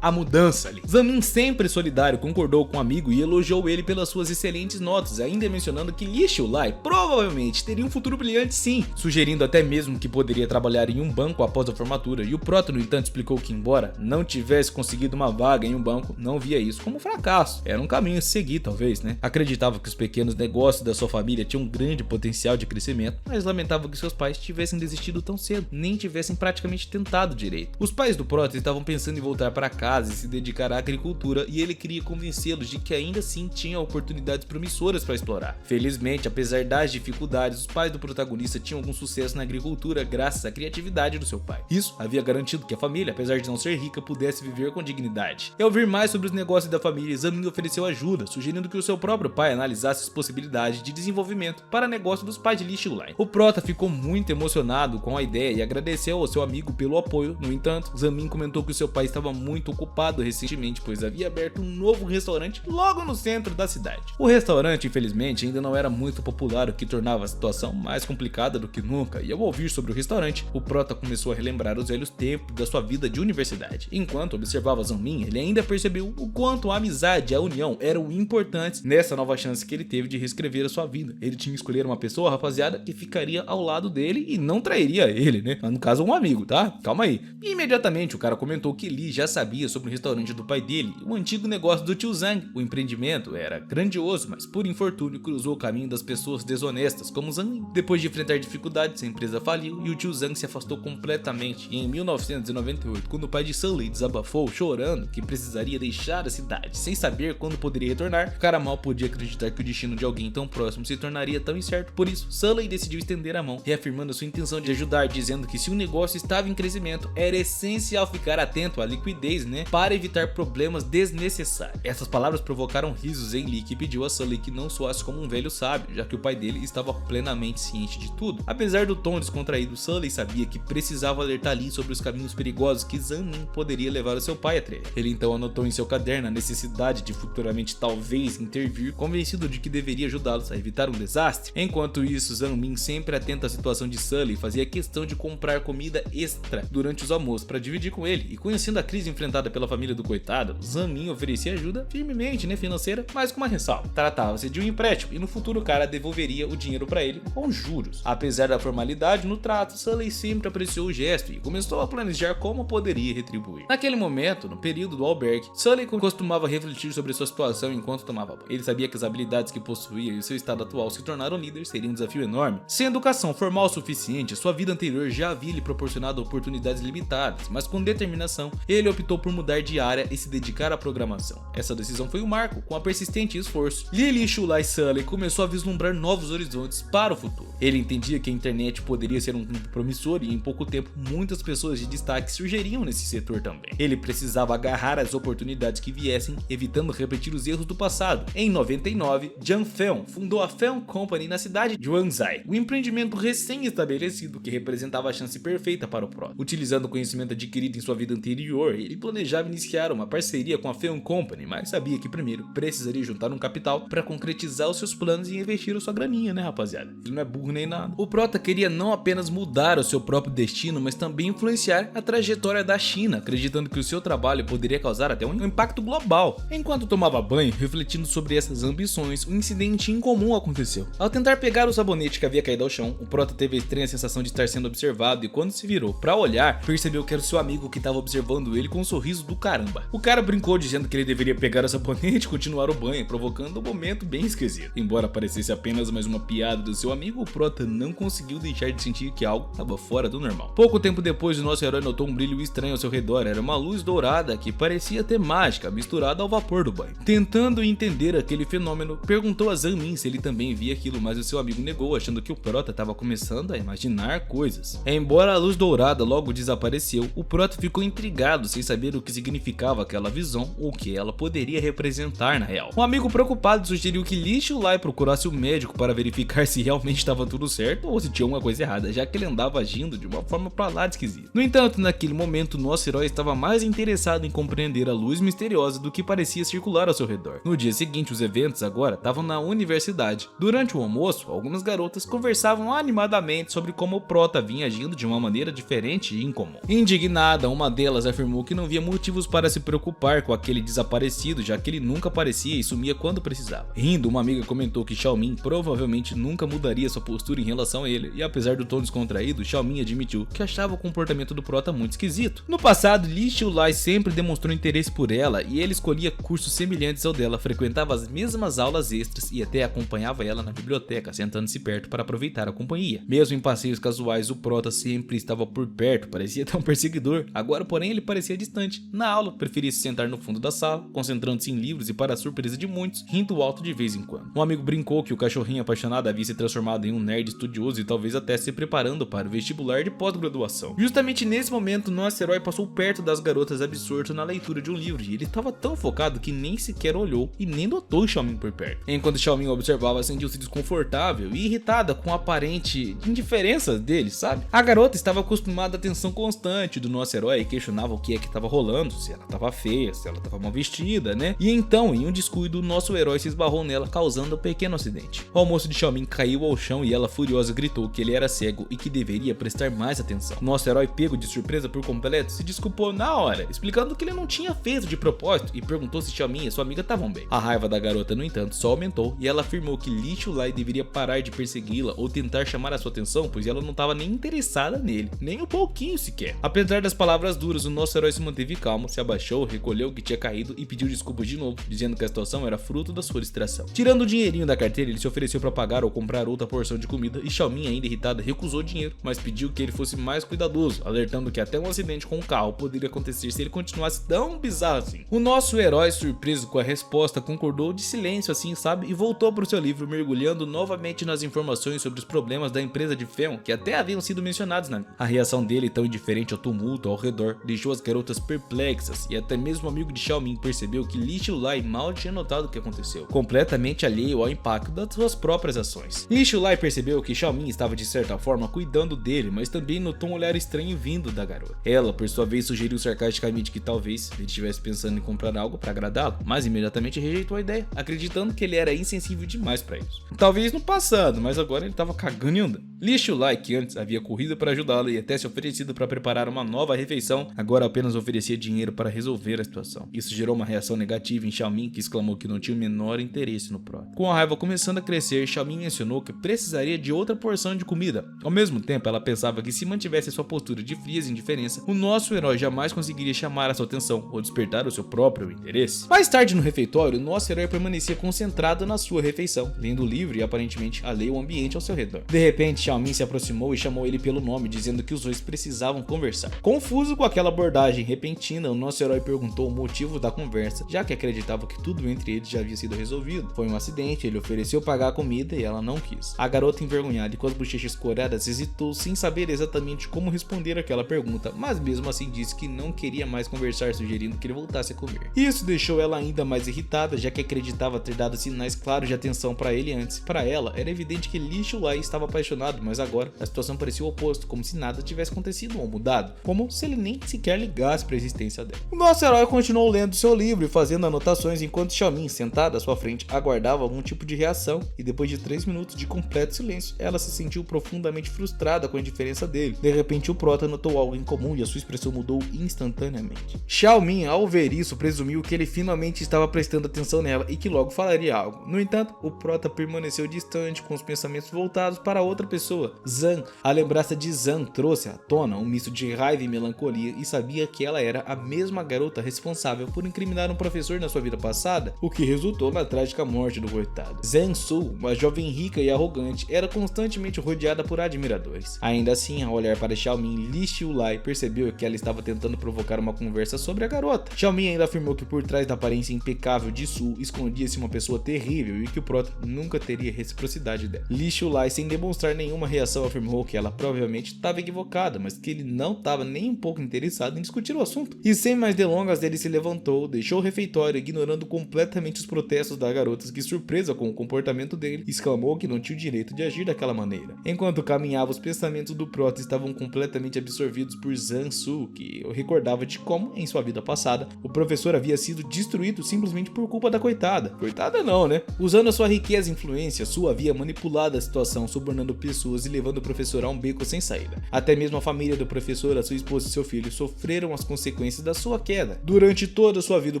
a mudança ali. Zanmin, sempre solidário, concordou com o amigo e elogiou ele pelas suas excelentes notas, ainda mencionando que Li Xiulai provavelmente teria um futuro brilhante sim, sugerindo até mesmo que poderia trabalhar em um banco após a formatura, e o Prota, no entanto, explicou que embora não tivesse conseguido uma vaga em um banco, não via isso como um fracasso, era um caminho a seguir talvez, né? Acreditava que os pequenos negócios da sua família tinham um grande potencial de crescimento, mas lamentava que seus pais tivessem desistido tão cedo, nem tivessem praticamente tentado direito. Os pais do Prota estavam pensando em voltar para casa e se dedicar à agricultura, e ele queria convencê-los de que ainda assim tinha oportunidades promissoras para explorar. Felizmente, apesar das dificuldades, os pais do protagonista tinham algum sucesso na agricultura graças à criatividade do seu pai. Isso havia garantido que a família, apesar de não ser rica, pudesse viver com dignidade. E ao ouvir mais sobre os negócios da família, Zanmin ofereceu ajuda, sugerindo que o seu próprio pai analisasse as possibilidades de desenvolvimento para negócio dos pais de Li Xiulai. O Prota ficou muito emocionado com a ideia e agradeceu ao seu amigo pelo apoio. No entanto, Zanmin comentou que o seu pai estava muito ocupado recentemente, pois havia aberto um novo restaurante logo no centro da cidade. O restaurante, infelizmente, ainda não era muito popular, o que tornava a situação mais complicada do que nunca, e ao ouvir sobre o restaurante, o Prota começou a relembrar os velhos tempos da sua vida de universidade. Enquanto observava Zanmin, ele ainda percebeu o quanto a amizade e a união eram importantes nessa nova chance que ele teve de reescrever a sua vida. Ele tinha que escolher uma pessoa, rapaziada, que ficaria ao lado dele e não trairia ele, né? Mas no caso, um amigo, tá? Calma aí. E imediatamente o cara comentou que Li já sabia sobre o restaurante do pai dele, o antigo negócio do tio Zhang. O empreendimento era grandioso, mas por infortúnio cruzou o caminho das pessoas desonestas como Zanmin. Depois de enfrentar dificuldades, a empresa faliu e o tio Zhang se afastou completamente. E em 1998, quando o pai de Sully desabafou, chorando que precisaria deixar a cidade sem saber quando poderia retornar, o cara mal podia acreditar que o destino de alguém tão próximo se tornaria tão incerto. Por isso, Sully decidiu estender a mão, reafirmando sua intenção de ajudar, dizendo que se o negócio estava em crescimento, era essencial ficar atento à liquidez, né, para evitar problemas desnecessários. Essas palavras provocaram risos em Lee, que pediu a Sully que não soasse como um velho sábio, já que o pai dele estava plenamente ciente de tudo. Apesar do tom descontraído, Sully sabia que precisava alertar Lee sobre os caminhos perigosos que Zanmin poderia levar o seu pai a trilhar. Ele então anotou em seu caderno a necessidade de futuramente talvez intervir, convencido de que deveria ajudá-los a evitar um desastre. Enquanto isso, Zanmin, sempre atento à situação de Sully, fazia questão de comprar comida extra durante os almoços para dividir com ele, e conhecendo a crise enfrentada pela família do coitado, Zanmin oferecia ajuda firmemente, né, financeira, mas com uma ressalva. Tratava-se de um empréstimo e no futuro o cara devolveria o dinheiro para ele com juros. Apesar da formalidade no trato, Sully sempre apreciou o gesto e começou a planejar como poderia retribuir. Naquele momento, no período do albergue, Sully costumava refletir sobre sua situação enquanto tomava banho. Ele sabia que as habilidades que possuía e o seu estado atual se tornaram líder seria um desafio enorme. Sem educação formal suficiente, sua vida anterior já havia lhe proporcionado oportunidades limitadas, mas com determinação, ele optou por mudar de área e se dedicar à programação. Essa decisão foi um marco, com a persistente esforço. Li Xiulai Sully começou a vislumbrar novos horizontes para o futuro. Ele entendia que a internet poderia ser um campo promissor e em pouco tempo muitas pessoas de destaque surgiriam nesse setor também. Ele precisava agarrar as oportunidades que viessem, evitando repetir os erros do passado. Em 99, Jiang Feon fundou a Feon Company na cidade de Wanzai, um empreendimento recém-estabelecido que representava a chance perfeita para o Prota. Utilizando o conhecimento adquirido em sua vida anterior, ele planejava iniciar uma parceria com a Feon Company, mas sabia que primeiro precisaria juntar um capital para concretizar os seus planos e investir a sua graninha, né, rapaziada? Ele não é burro nem nada. O Prota queria não apenas mudar o seu próprio destino, mas também influenciar a trajetória da China, acreditando que o seu trabalho poderia causar até um impacto global. Enquanto tomava banho, refletindo sobre essas ambições, um incidente incomum aconteceu. Ao tentar pegar o sabonete que havia caído ao chão, o Prota teve a estranha sensação de estar sendo observado e quando se virou para olhar, percebeu que era o seu amigo que estava observando ele com um sorriso risos do caramba. O cara brincou dizendo que ele deveria pegar o sabonete e continuar o banho, provocando um momento bem esquisito. Embora parecesse apenas mais uma piada do seu amigo, o prota não conseguiu deixar de sentir que algo estava fora do normal. Pouco tempo depois, o nosso herói notou um brilho estranho ao seu redor. Era uma luz dourada que parecia ter mágica misturada ao vapor do banho. Tentando entender aquele fenômeno, perguntou a Zanmin se ele também via aquilo, mas o seu amigo negou, achando que o prota estava começando a imaginar coisas. Embora a luz dourada logo desapareceu, o prota ficou intrigado sem saber o que significava aquela visão ou o que ela poderia representar na real. Um amigo preocupado sugeriu que Li Xiulai procurasse um médico para verificar se realmente estava tudo certo ou se tinha alguma coisa errada, já que ele andava agindo de uma forma pra lá de esquisita. No entanto, naquele momento, nosso herói estava mais interessado em compreender a luz misteriosa do que parecia circular ao seu redor. No dia seguinte, os eventos agora estavam na universidade. Durante o almoço, algumas garotas conversavam animadamente sobre como o prota vinha agindo de uma maneira diferente e incomum. Indignada, uma delas afirmou que não via motivos para se preocupar com aquele desaparecido, já que ele nunca aparecia e sumia quando precisava. Rindo, uma amiga comentou que Xiaomin provavelmente nunca mudaria sua postura em relação a ele, e apesar do tom descontraído, Xiaomin admitiu que achava o comportamento do prota muito esquisito. No passado, Li Xiulai sempre demonstrou interesse por ela e ele escolhia cursos semelhantes ao dela, frequentava as mesmas aulas extras e até acompanhava ela na biblioteca, sentando-se perto para aproveitar a companhia. Mesmo em passeios casuais, o prota sempre estava por perto, parecia até um perseguidor. Agora, porém, ele parecia distante. Na aula, preferia se sentar no fundo da sala, concentrando-se em livros e, para a surpresa de muitos, rindo alto de vez em quando. Um amigo brincou que o cachorrinho apaixonado havia se transformado em um nerd estudioso e talvez até se preparando para o vestibular de pós-graduação. Justamente nesse momento, nosso herói passou perto das garotas absorto na leitura de um livro e ele estava tão focado que nem sequer olhou e nem notou Xiaomin por perto. Enquanto Xiaomin observava, sentiu-se desconfortável e irritada com a aparente indiferença dele, sabe? A garota estava acostumada à atenção constante do nosso herói e questionava o que é que estava rolando, se ela estava feia, se ela estava mal vestida, né? E então, em um descuido, nosso herói se esbarrou nela, causando um pequeno acidente. O almoço de Xiaomin caiu ao chão e ela, furiosa, gritou que ele era cego e que deveria prestar mais atenção. Nosso herói, pego de surpresa por completo, se desculpou na hora, explicando que ele não tinha feito de propósito e perguntou se Xiaomin e sua amiga estavam bem. A raiva da garota, no entanto, só aumentou e ela afirmou que Li Xiulai deveria parar de persegui-la ou tentar chamar a sua atenção, pois ela não estava nem interessada nele, nem um pouquinho sequer. Apesar das palavras duras, o nosso herói se manteve calmo, se abaixou, recolheu o que tinha caído e pediu desculpas de novo, dizendo que a situação era fruto da sua distração. Tirando o dinheirinho da carteira, ele se ofereceu para pagar ou comprar outra porção de comida e Xiaomin, ainda irritada, recusou o dinheiro, mas pediu que ele fosse mais cuidadoso, alertando que até um acidente com o carro poderia acontecer se ele continuasse tão bizarro assim. O nosso herói, surpreso com a resposta, concordou de silêncio assim, sabe, e voltou para o seu livro, mergulhando novamente nas informações sobre os problemas da empresa de Feon, que até haviam sido mencionados na. A reação dele, tão indiferente ao tumulto ao redor, deixou as garotas perplexas e até mesmo o amigo de Xiaomin percebeu que Li Xiulai mal tinha notado o que aconteceu, completamente alheio ao impacto das suas próprias ações. Li Xiulai percebeu que Xiaomin estava de certa forma cuidando dele, mas também notou um olhar estranho vindo da garota. Ela, por sua vez, sugeriu sarcasticamente que talvez ele estivesse pensando em comprar algo para agradá-lo, mas imediatamente rejeitou a ideia, acreditando que ele era insensível demais para isso. Talvez no passado, mas agora ele estava cagando e andando. Li Xiulai, que antes havia corrido para ajudá-la e até se oferecido para preparar uma nova refeição, agora apenas oferecia dinheiro para resolver a situação. Isso gerou uma reação negativa em Xiaomin, que exclamou que não tinha o menor interesse no prota. Com a raiva começando a crescer, Xiaomin mencionou que precisaria de outra porção de comida. Ao mesmo tempo, ela pensava que se mantivesse sua postura de frieza e indiferença, o nosso herói jamais conseguiria chamar a sua atenção ou despertar o seu próprio interesse. Mais tarde no refeitório, nosso herói permanecia concentrado na sua refeição, lendo o livro e aparentemente a ler o ambiente ao seu redor. De repente, Xiaomin se aproximou e chamou ele pelo nome, dizendo que os dois precisavam conversar. Confuso com aquela abordagem repentina, o nosso herói perguntou o motivo da conversa, já que acreditava que tudo entre eles já havia sido resolvido. Foi um acidente, ele ofereceu pagar a comida e ela não quis. A garota, envergonhada e com as bochechas coradas, hesitou sem saber exatamente como responder aquela pergunta, mas mesmo assim disse que não queria mais conversar, sugerindo que ele voltasse a comer. Isso deixou ela ainda mais irritada, já que acreditava ter dado sinais claros de atenção para ele antes. Para ela, era evidente que Li Xiulai estava apaixonado, mas agora a situação parecia o oposto, como se nada tivesse acontecido ou mudado, como se ele nem sequer ligasse para a existência dela. O nosso herói continuou lendo seu livro e fazendo anotações enquanto Xiaomin, sentada à sua frente, aguardava algum tipo de reação, e depois de 3 minutos de completo silêncio, ela se sentiu profundamente frustrada com a indiferença dele. De repente, o prota notou algo incomum e a sua expressão mudou instantaneamente. Xiaomin, ao ver isso, presumiu que ele finalmente estava prestando atenção nela e que logo falaria algo. No entanto, o prota permaneceu distante, com os pensamentos voltados para outra pessoa, Zan. A lembrança de Zan trouxe à tona um misto de raiva e melancolia e sabia que ela era era a mesma garota responsável por incriminar um professor na sua vida passada, o que resultou na trágica morte do coitado. Zhang Su, uma jovem rica e arrogante, era constantemente rodeada por admiradores. Ainda assim, ao olhar para Xiaomin, Li Xiulai percebeu que ela estava tentando provocar uma conversa sobre a garota. Xiaomin ainda afirmou que por trás da aparência impecável de Su escondia-se uma pessoa terrível e que o prota nunca teria reciprocidade dela. Li Xiulai, sem demonstrar nenhuma reação, afirmou que ela provavelmente estava equivocada, mas que ele não estava nem um pouco interessado em discutir o assunto. E sem mais delongas, ele se levantou, deixou o refeitório, ignorando completamente os protestos das garotas que, surpresa com o comportamento dele, exclamou que não tinha o direito de agir daquela maneira. Enquanto caminhava, os pensamentos do prota estavam completamente absorvidos por Zhang Su, que recordava de como, em sua vida passada, o professor havia sido destruído simplesmente por culpa da coitada. Coitada não, né? Usando a sua riqueza e influência, Su havia manipulado a situação, subornando pessoas e levando o professor a um beco sem saída. Até mesmo a família do professor, a sua esposa e seu filho sofreram as consequências da sua queda. Durante toda a sua vida, o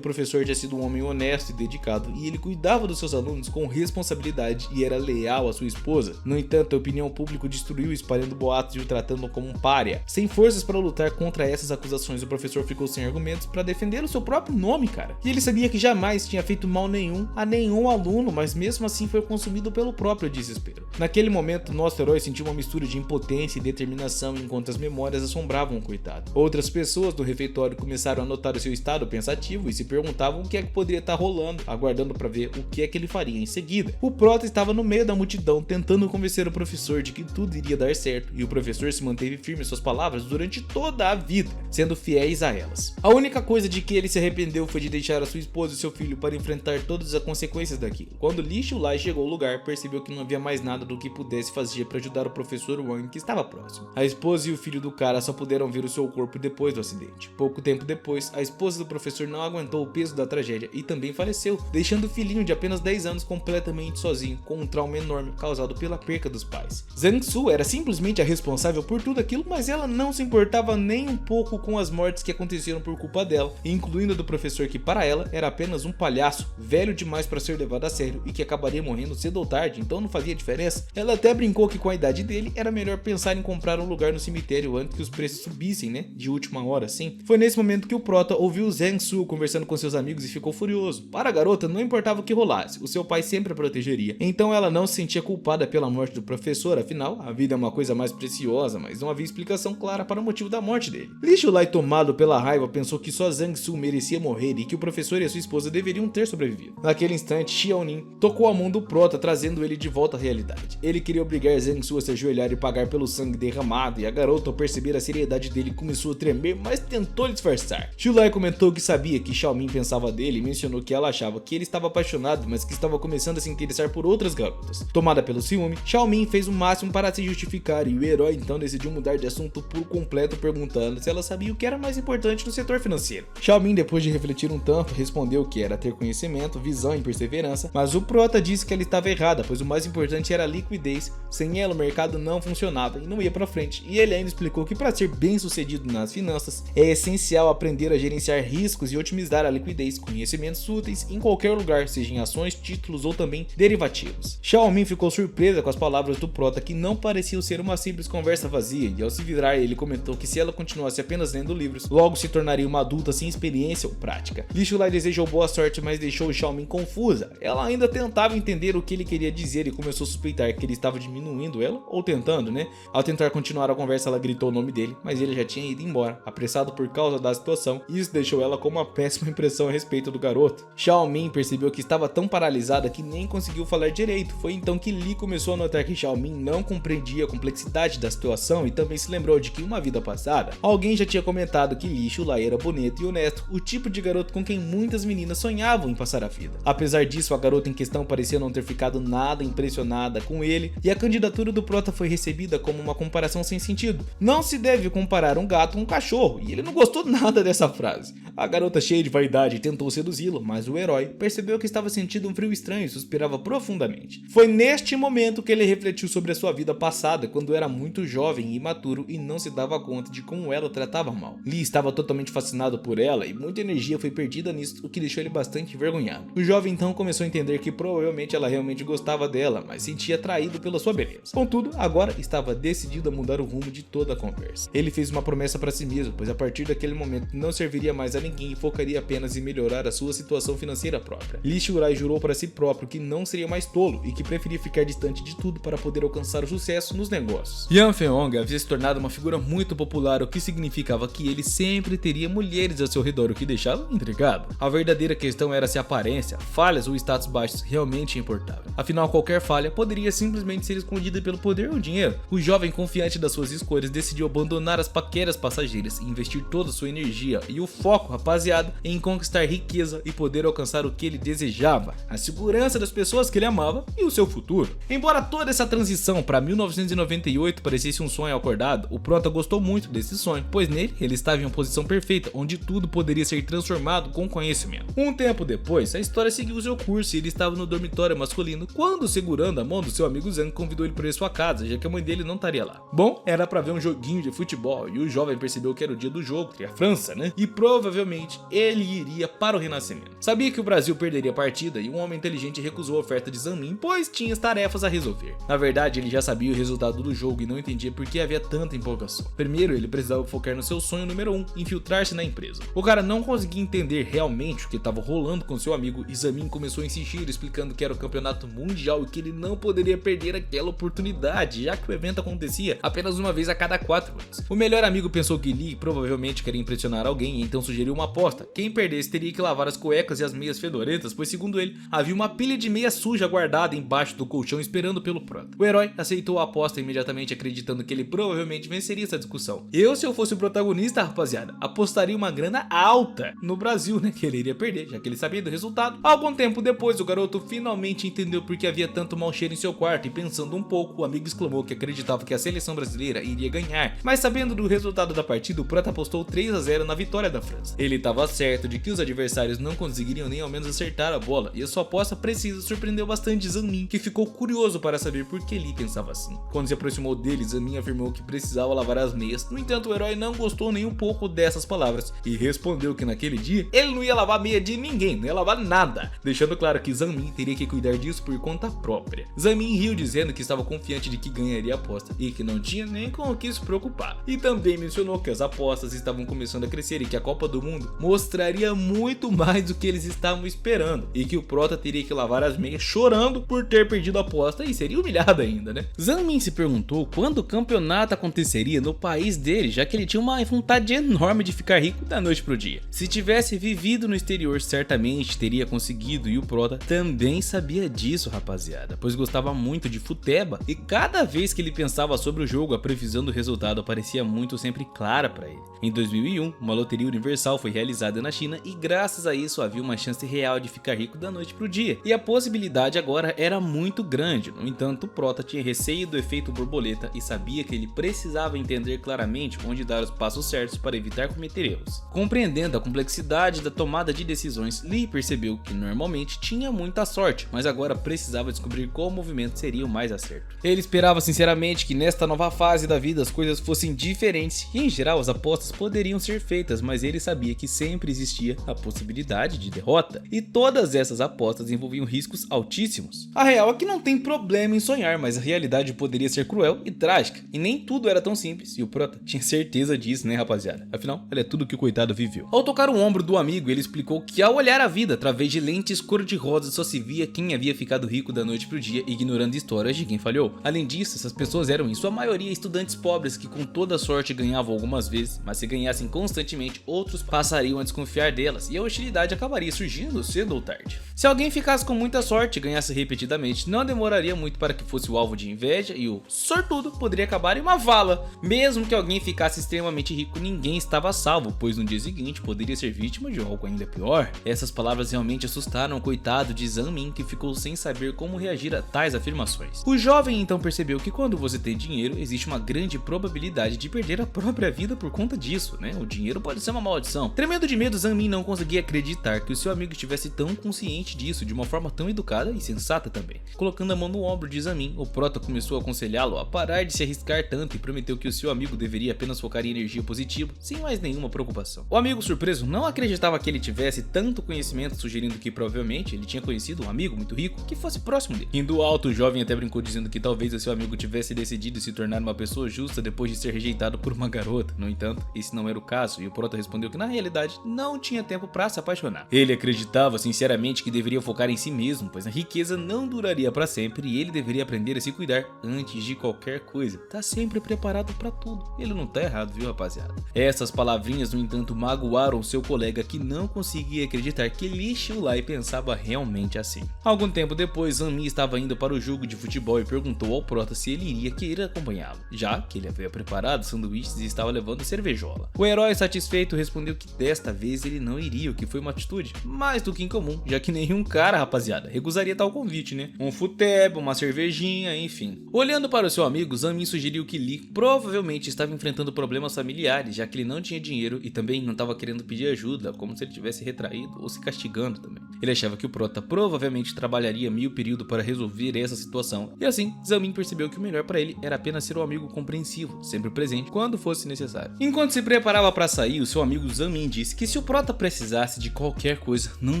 professor tinha sido um homem honesto e dedicado, e ele cuidava dos seus alunos com responsabilidade e era leal à sua esposa. No entanto, a opinião pública o destruiu, espalhando boatos e o tratando como um pária. Sem forças para lutar contra essas acusações, o professor ficou sem argumentos para defender o seu próprio nome, cara. E ele sabia que jamais tinha feito mal nenhum a nenhum aluno, mas mesmo assim foi consumido pelo próprio desespero. Naquele momento, nosso herói sentiu uma mistura de impotência e determinação, enquanto as memórias assombravam o coitado. Outras pessoas do refeitório começaram a notar o seu estado pensativo e se perguntavam o que é que poderia estar rolando, aguardando para ver o que é que ele faria em seguida. O prota estava no meio da multidão, tentando convencer o professor de que tudo iria dar certo, e o professor se manteve firme em suas palavras durante toda a vida, sendo fiéis a elas. A única coisa de que ele se arrependeu foi de deixar a sua esposa e seu filho para enfrentar todas as consequências daquilo. Quando Li Xiulai chegou ao lugar, percebeu que não havia mais nada do que pudesse fazer para ajudar o professor Wang, que estava próximo. A esposa e o filho do cara só puderam ver o seu corpo depois do acidente. Pouco tempo depois, a esposa do professor não aguentou o peso da tragédia e também faleceu, deixando o filhinho de apenas 10 anos completamente sozinho, com um trauma enorme causado pela perca dos pais. Zhang Su era simplesmente a responsável por tudo aquilo, mas ela não se importava nem um pouco com as mortes que aconteceram por culpa dela, incluindo a do professor, que para ela era apenas um palhaço, velho demais para ser levado a sério e que acabaria morrendo cedo ou tarde, então não fazia diferença. Ela até brincou que com a idade dele era melhor pensar em comprar um lugar no cemitério antes que os preços subissem, né, de última hora assim. Foi nesse momento que o prota ouviu Zhang Su conversando com seus amigos e ficou furioso. Para a garota não importava o que rolasse, o seu pai sempre a protegeria, então ela não se sentia culpada pela morte do professor, afinal a vida é uma coisa mais preciosa, mas não havia explicação clara para o motivo da morte dele. Li Xiulai, tomado pela raiva, pensou que só Zhang Su merecia morrer e que o professor e a sua esposa deveriam ter sobrevivido. Naquele instante, Xiaonin tocou a mão do prota, trazendo ele de volta à realidade. Ele queria obrigar Zhang Su a se ajoelhar e pagar pelo sangue derramado, e a garota, ao perceber a seriedade dele, começou a tremer, mas tentou disfarçar. Xiulai comentou que sabia que Xiaomin pensava dele e mencionou que ela achava que ele estava apaixonado, mas que estava começando a se interessar por outras garotas. Tomada pelo ciúme, Xiaomin fez o máximo para se justificar, e o herói então decidiu mudar de assunto por completo, perguntando se ela sabia o que era mais importante no setor financeiro. Xiaomin, depois de refletir um tanto, respondeu que era ter conhecimento, visão e perseverança, mas o prota disse que ela estava errada, pois o mais importante era a liquidez. Sem ela o mercado não funcionava e não ia para frente, e ele ainda explicou que para ser bem sucedido nas finanças é essencial aprender a gerenciar riscos e otimizar a liquidez, conhecimentos úteis em qualquer lugar, seja em ações, títulos ou também derivativos. Xiaomin ficou surpresa com as palavras do prota, que não pareciam ser uma simples conversa vazia, e ao se virar ele comentou que se ela continuasse apenas lendo livros, logo se tornaria uma adulta sem experiência ou prática. Li Xiulai desejou boa sorte, mas deixou Xiaomin confusa. Ela ainda tentava entender o que ele queria dizer e começou a suspeitar que ele estava diminuindo ela, ou tentando, né? Ao tentar continuar a conversa, ela gritou o nome dele, mas ele já tinha ido embora, apressado por causa da situação, e isso deixou ela com uma péssima impressão a respeito do garoto. Xiaomin percebeu que estava tão paralisada que nem conseguiu falar direito. Foi então que Li começou a notar que Xiaomin não compreendia a complexidade da situação e também se lembrou de que em uma vida passada, alguém já tinha comentado que Li Xiulai era bonito e honesto, o tipo de garoto com quem muitas meninas sonhavam em passar a vida. Apesar disso, a garota em questão parecia não ter ficado nada impressionada com ele, e a candidatura do prota foi recebida como uma comparação sem sentido. Não se deve comparar um gato a um cachorro, e ele não gostou nada dessa frase. A garota, cheia de vaidade, tentou seduzi-lo, mas o herói percebeu que estava sentindo um frio estranho e suspirava profundamente. Foi neste momento que ele refletiu sobre a sua vida passada, quando era muito jovem e imaturo e não se dava conta de como ela o tratava mal. Lee estava totalmente fascinado por ela e muita energia foi perdida nisso, o que deixou ele bastante envergonhado. O jovem então começou a entender que provavelmente ela realmente gostava dela, mas sentia atraído pela sua beleza. Contudo, agora estava decidido a mudar o rumo de toda a conversa. Ele fez uma promessa para si mesmo, pois a partir daquele naquele momento não serviria mais a ninguém e focaria apenas em melhorar a sua situação financeira própria. Lee Shiurai jurou para si próprio que não seria mais tolo e que preferia ficar distante de tudo para poder alcançar o sucesso nos negócios. Yan Fenghong havia se tornado uma figura muito popular, o que significava que ele sempre teria mulheres ao seu redor, o que deixava intrigado. A verdadeira questão era se a aparência, falhas ou status baixos realmente importavam. Afinal, qualquer falha poderia simplesmente ser escondida pelo poder ou dinheiro. O jovem, confiante das suas escolhas, decidiu abandonar as paqueras passageiras e investir toda a sua energia e o foco, rapaziada, em conquistar riqueza e poder alcançar o que ele desejava, a segurança das pessoas que ele amava e o seu futuro. Embora toda essa transição para 1998 parecesse um sonho acordado, o Prota gostou muito desse sonho, pois nele ele estava em uma posição perfeita, onde tudo poderia ser transformado com conhecimento. Um tempo depois, a história seguiu seu curso e ele estava no dormitório masculino quando, segurando a mão do seu amigo Zhang, convidou ele para ir à sua casa, já que a mãe dele não estaria lá. Bom, era para ver um joguinho de futebol e o jovem percebeu que era o dia do jogo, que é a França, né? E provavelmente ele iria para o Renascimento. Sabia que o Brasil perderia a partida e um homem inteligente recusou a oferta de Zhang Min, pois tinha tarefas a resolver. Na verdade, ele já sabia o resultado do jogo e não entendia por que havia tanta empolgação. Primeiro, ele precisava focar no seu sonho número 1, infiltrar-se na empresa. O cara não conseguia entender realmente o que estava rolando com seu amigo e Zhang Min começou a insistir, explicando que era o campeonato mundial e que ele não poderia perder aquela oportunidade, já que o evento acontecia apenas uma vez a cada 4 anos. O melhor amigo pensou que Lee provavelmente queria impressionar alguém e então sugeriu uma aposta. Quem perdesse teria que lavar as cuecas e as meias fedorentas, pois segundo ele, havia uma pilha de meia suja guardada embaixo do colchão esperando pelo Prota. O herói aceitou a aposta imediatamente, acreditando que ele provavelmente venceria essa discussão. Se eu fosse o protagonista, rapaziada, apostaria uma grana alta no Brasil, né, que ele iria perder, já que ele sabia do resultado. Algum tempo depois, o garoto finalmente entendeu por que havia tanto mau cheiro em seu quarto e, pensando um pouco, o amigo exclamou que acreditava que a seleção brasileira iria ganhar, mas sabendo do resultado da partida, o Prota apostou 3-0 na vitória da França. Ele estava certo de que os adversários não conseguiriam nem ao menos acertar a bola, e a sua aposta precisa surpreendeu bastante Zhang Min, que ficou curioso para saber por que Lee pensava assim. Quando se aproximou dele, Zhang Min afirmou que precisava lavar as meias. No entanto, o herói não gostou nem um pouco dessas palavras e respondeu que naquele dia ele não ia lavar a meia de ninguém, não ia lavar nada, deixando claro que Zhang Min teria que cuidar disso por conta própria. Zhang Min riu, dizendo que estava confiante de que ganharia a aposta e que não tinha nem com o que se preocupar. E também mencionou que as apostas estavam começando a crescer e que a Copa do Mundo mostraria muito mais do que eles estavam esperando e que o Prota teria que lavar as meias chorando por ter perdido a aposta e seria humilhado ainda, né? Zhang Min se perguntou quando o campeonato aconteceria no país dele, já que ele tinha uma vontade enorme de ficar rico da noite pro dia. Se tivesse vivido no exterior, certamente teria conseguido, e o Prota também sabia disso, rapaziada, pois gostava muito de futeba e cada vez que ele pensava sobre o jogo, a previsão do resultado aparecia muito sempre clara para ele. Em 2001, uma loteria universal foi realizada na China e graças a isso havia uma chance real de ficar rico da noite pro dia, e a possibilidade agora era muito grande. No entanto, o Prota tinha receio do efeito borboleta e sabia que ele precisava entender claramente onde dar os passos certos para evitar cometer erros. Compreendendo a complexidade da tomada de decisões, Lee percebeu que normalmente tinha muita sorte, mas agora precisava descobrir qual movimento seria o mais acerto. Ele esperava sinceramente que nesta nova fase da vida as coisas fossem diferentes e em geral as apostas poderiam ser feitas, mas ele sabia que sempre existia a possibilidade de derrota e todas essas apostas envolviam riscos altíssimos. A real é que não tem problema em sonhar, mas a realidade poderia ser cruel e trágica, e nem tudo era tão simples, e o Prota tinha certeza disso, né, rapaziada? Afinal, olha tudo que o coitado viveu. Ao tocar o ombro do amigo, ele explicou que ao olhar a vida através de lentes cor-de-rosa só se via quem havia ficado rico da noite pro dia, ignorando histórias de quem falhou. Além disso, essas pessoas eram em sua maioria estudantes pobres que com toda sorte ganhavam algumas vezes, mas se ganhassem constantemente, outros passariam a desconfiar delas e a hostilidade acabaria surgindo cedo ou tarde. Se alguém ficasse com muita sorte e ganhasse repetidamente, não demoraria muito para que fosse o alvo de inveja e o sortudo poderia acabar em uma vala. Mesmo que alguém ficasse extremamente rico, ninguém estava salvo, pois no dia seguinte poderia ser vítima de algo ainda pior. Essas palavras realmente assustaram o coitado de Zhang Min, que ficou sem saber como reagir a tais afirmações. O jovem então percebeu que quando você tem dinheiro, existe uma grande probabilidade de perder a própria vida por conta disso, né? O dinheiro pode ser uma maldição. Tremendo de medo, Zhang Min não conseguia acreditar que o seu amigo estivesse tão consciente disso, de uma forma tão educada e sensata também. Colocando a mão no ombro de Zhang Min, o Prota começou a aconselhá-lo a parar de se arriscar tanto e prometeu que o seu amigo deveria apenas focar em energia positiva, sem mais nenhuma preocupação. O amigo, surpreso, não acreditava que ele tivesse tanto conhecimento, sugerindo que provavelmente ele tinha conhecido um amigo muito rico que fosse próximo dele. Rindo alto, o jovem até brincou dizendo que talvez o seu amigo tivesse decidido se tornar uma pessoa justa depois de ser rejeitado por uma garota. No entanto, esse não era era o caso e o Prota respondeu que na realidade não tinha tempo para se apaixonar. Ele acreditava sinceramente que deveria focar em si mesmo, pois a riqueza não duraria para sempre e ele deveria aprender a se cuidar antes de qualquer coisa. Tá sempre preparado para tudo. Ele não tá errado, viu, rapaziada? Essas palavrinhas, no entanto, magoaram seu colega, que não conseguia acreditar que Lee Xiulai pensava realmente assim. Algum tempo depois, Zanmi estava indo para o jogo de futebol e perguntou ao Prota se ele iria querer acompanhá-lo, já que ele havia preparado sanduíches e estava levando cervejola. O herói, satisfeito, respondeu que desta vez ele não iria, o que foi uma atitude mais do que incomum, já que nenhum cara, rapaziada, recusaria tal convite, né? Um futebol, uma cervejinha, enfim. Olhando para o seu amigo, Zanmi sugeriu que Lee provavelmente estava enfrentando problemas familiares, já que ele não tinha dinheiro e também não estava querendo pedir ajuda, como se ele tivesse retraído ou se castigando também. Ele achava que o Prota provavelmente trabalharia meio período para resolver essa situação, e assim, Zanmi percebeu que o melhor para ele era apenas ser um amigo compreensivo, sempre presente quando fosse necessário. Enquanto se preparava para sair, o seu amigo Zanmi disse que se o Prota precisasse de qualquer coisa, não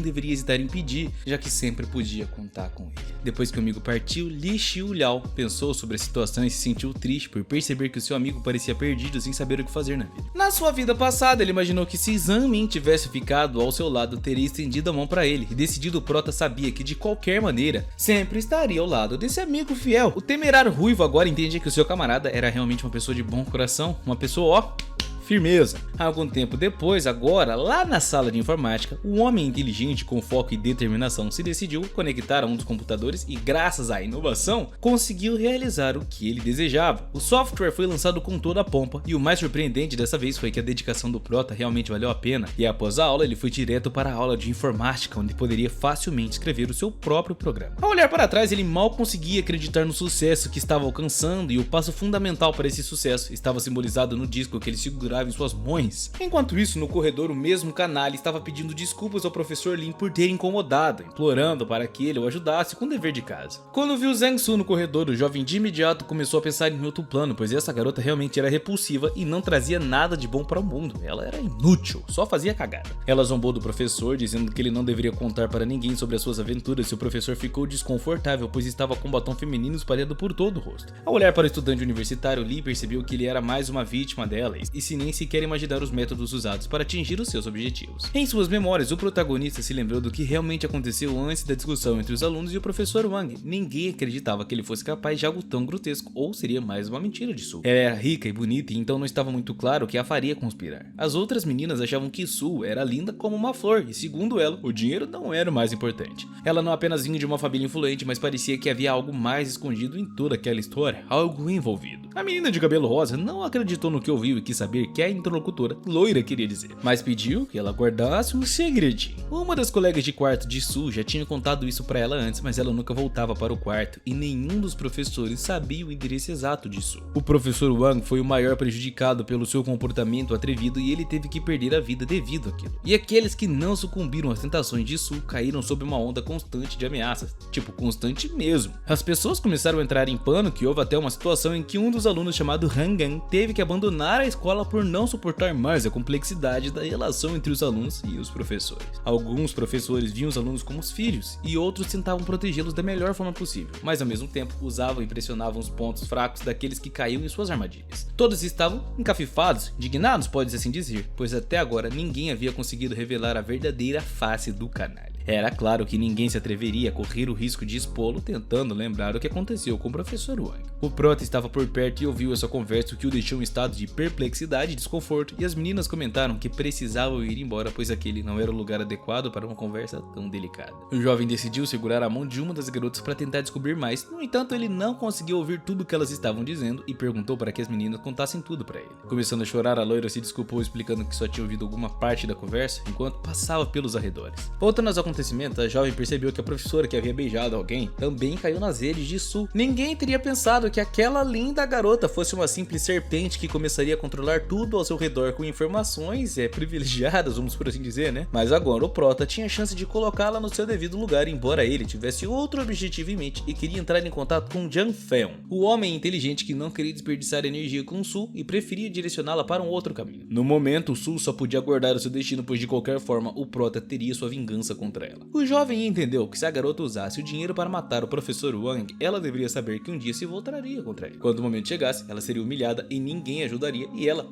deveria hesitar em pedir, já que sempre podia contar com ele. Depois que o amigo partiu, Lee Xiuliao pensou sobre a situação e se sentiu triste por perceber que o seu amigo parecia perdido sem saber o que fazer na vida. Na sua vida passada, ele imaginou que se Zanmi tivesse ficado ao seu lado, teria estendido a mão para ele, e decidido, o Prota sabia que de qualquer maneira sempre estaria ao lado desse amigo fiel. O temerário ruivo agora entendia que o seu camarada era realmente uma pessoa de bom coração, uma pessoa, ó, firmeza. Algum tempo depois, agora, lá na sala de informática, o homem inteligente com foco e determinação se decidiu conectar a um dos computadores e, graças à inovação, conseguiu realizar o que ele desejava. O software foi lançado com toda a pompa e o mais surpreendente dessa vez foi que a dedicação do Prota realmente valeu a pena, e após a aula ele foi direto para a aula de informática, onde poderia facilmente escrever o seu próprio programa. Ao olhar para trás, ele mal conseguia acreditar no sucesso que estava alcançando, e o passo fundamental para esse sucesso estava simbolizado no disco que ele segurava em suas mãos. Enquanto isso, no corredor, o mesmo canalha estava pedindo desculpas ao professor Lin por ter incomodado, implorando para que ele o ajudasse com o dever de casa. Quando viu Zhang Su no corredor, o jovem de imediato começou a pensar em outro plano, pois essa garota realmente era repulsiva e não trazia nada de bom para o mundo. Ela era inútil, só fazia cagada. Ela zombou do professor, dizendo que ele não deveria contar para ninguém sobre as suas aventuras, e o professor ficou desconfortável, pois estava com batom feminino espalhado por todo o rosto. Ao olhar para o estudante universitário, Lee percebeu que ele era mais uma vítima dela, e se nem sequer imaginar os métodos usados para atingir os seus objetivos. Em suas memórias, o protagonista se lembrou do que realmente aconteceu antes da discussão entre os alunos e o professor Wang. Ninguém acreditava que ele fosse capaz de algo tão grotesco, ou seria mais uma mentira de Su. Ela era rica e bonita, e então não estava muito claro o que a faria conspirar. As outras meninas achavam que Su era linda como uma flor, e segundo ela, o dinheiro não era o mais importante. Ela não apenas vinha de uma família influente, mas parecia que havia algo mais escondido em toda aquela história, algo envolvido. A menina de cabelo rosa não acreditou no que ouviu e quis saber que a interlocutora, loira queria dizer, mas pediu que ela guardasse um segredinho. Uma das colegas de quarto de Su já tinha contado isso para ela antes, mas ela nunca voltava para o quarto e nenhum dos professores sabia o endereço exato de Su. O professor Wang foi o maior prejudicado pelo seu comportamento atrevido e ele teve que perder a vida devido àquilo. E aqueles que não sucumbiram às tentações de Su caíram sob uma onda constante de ameaças, tipo constante mesmo. As pessoas começaram a entrar em pânico e houve até uma situação em que um dos alunos, chamado Hangan, teve que abandonar a escola por não suportar mais a complexidade da relação entre os alunos e os professores. Alguns professores viam os alunos como os filhos e outros tentavam protegê-los da melhor forma possível, mas ao mesmo tempo usavam e pressionavam os pontos fracos daqueles que caíam em suas armadilhas. Todos estavam encafifados, indignados, pode-se assim dizer, pois até agora ninguém havia conseguido revelar a verdadeira face do canalha. Era claro que ninguém se atreveria a correr o risco de expô-lo, tentando lembrar o que aconteceu com o professor Wang. O Prota estava por perto e ouviu essa conversa, o que o deixou em estado de perplexidade e desconforto, e as meninas comentaram que precisavam ir embora, pois aquele não era o lugar adequado para uma conversa tão delicada. O jovem decidiu segurar a mão de uma das garotas para tentar descobrir mais, no entanto ele não conseguiu ouvir tudo o que elas estavam dizendo e perguntou para que as meninas contassem tudo para ele. Começando a chorar, a loira se desculpou explicando que só tinha ouvido alguma parte da conversa enquanto passava pelos arredores. Voltando aos acontecimentos, a jovem percebeu que a professora que havia beijado alguém também caiu nas redes de Su. Ninguém teria pensado que aquela linda garota fosse uma simples serpente que começaria a controlar tudo ao seu redor com informações privilegiadas, vamos por assim dizer, né? Mas agora o Prota tinha a chance de colocá-la no seu devido lugar, embora ele tivesse outro objetivo em mente e queria entrar em contato com Jang Feon, o homem inteligente que não queria desperdiçar energia com Su e preferia direcioná-la para um outro caminho. No momento, Su só podia aguardar o seu destino, pois de qualquer forma o Prota teria sua vingança contra para ela. O jovem entendeu que se a garota usasse o dinheiro para matar o professor Wang, ela deveria saber que um dia se voltaria contra ele. Quando o momento chegasse, ela seria humilhada e ninguém ajudaria e ela,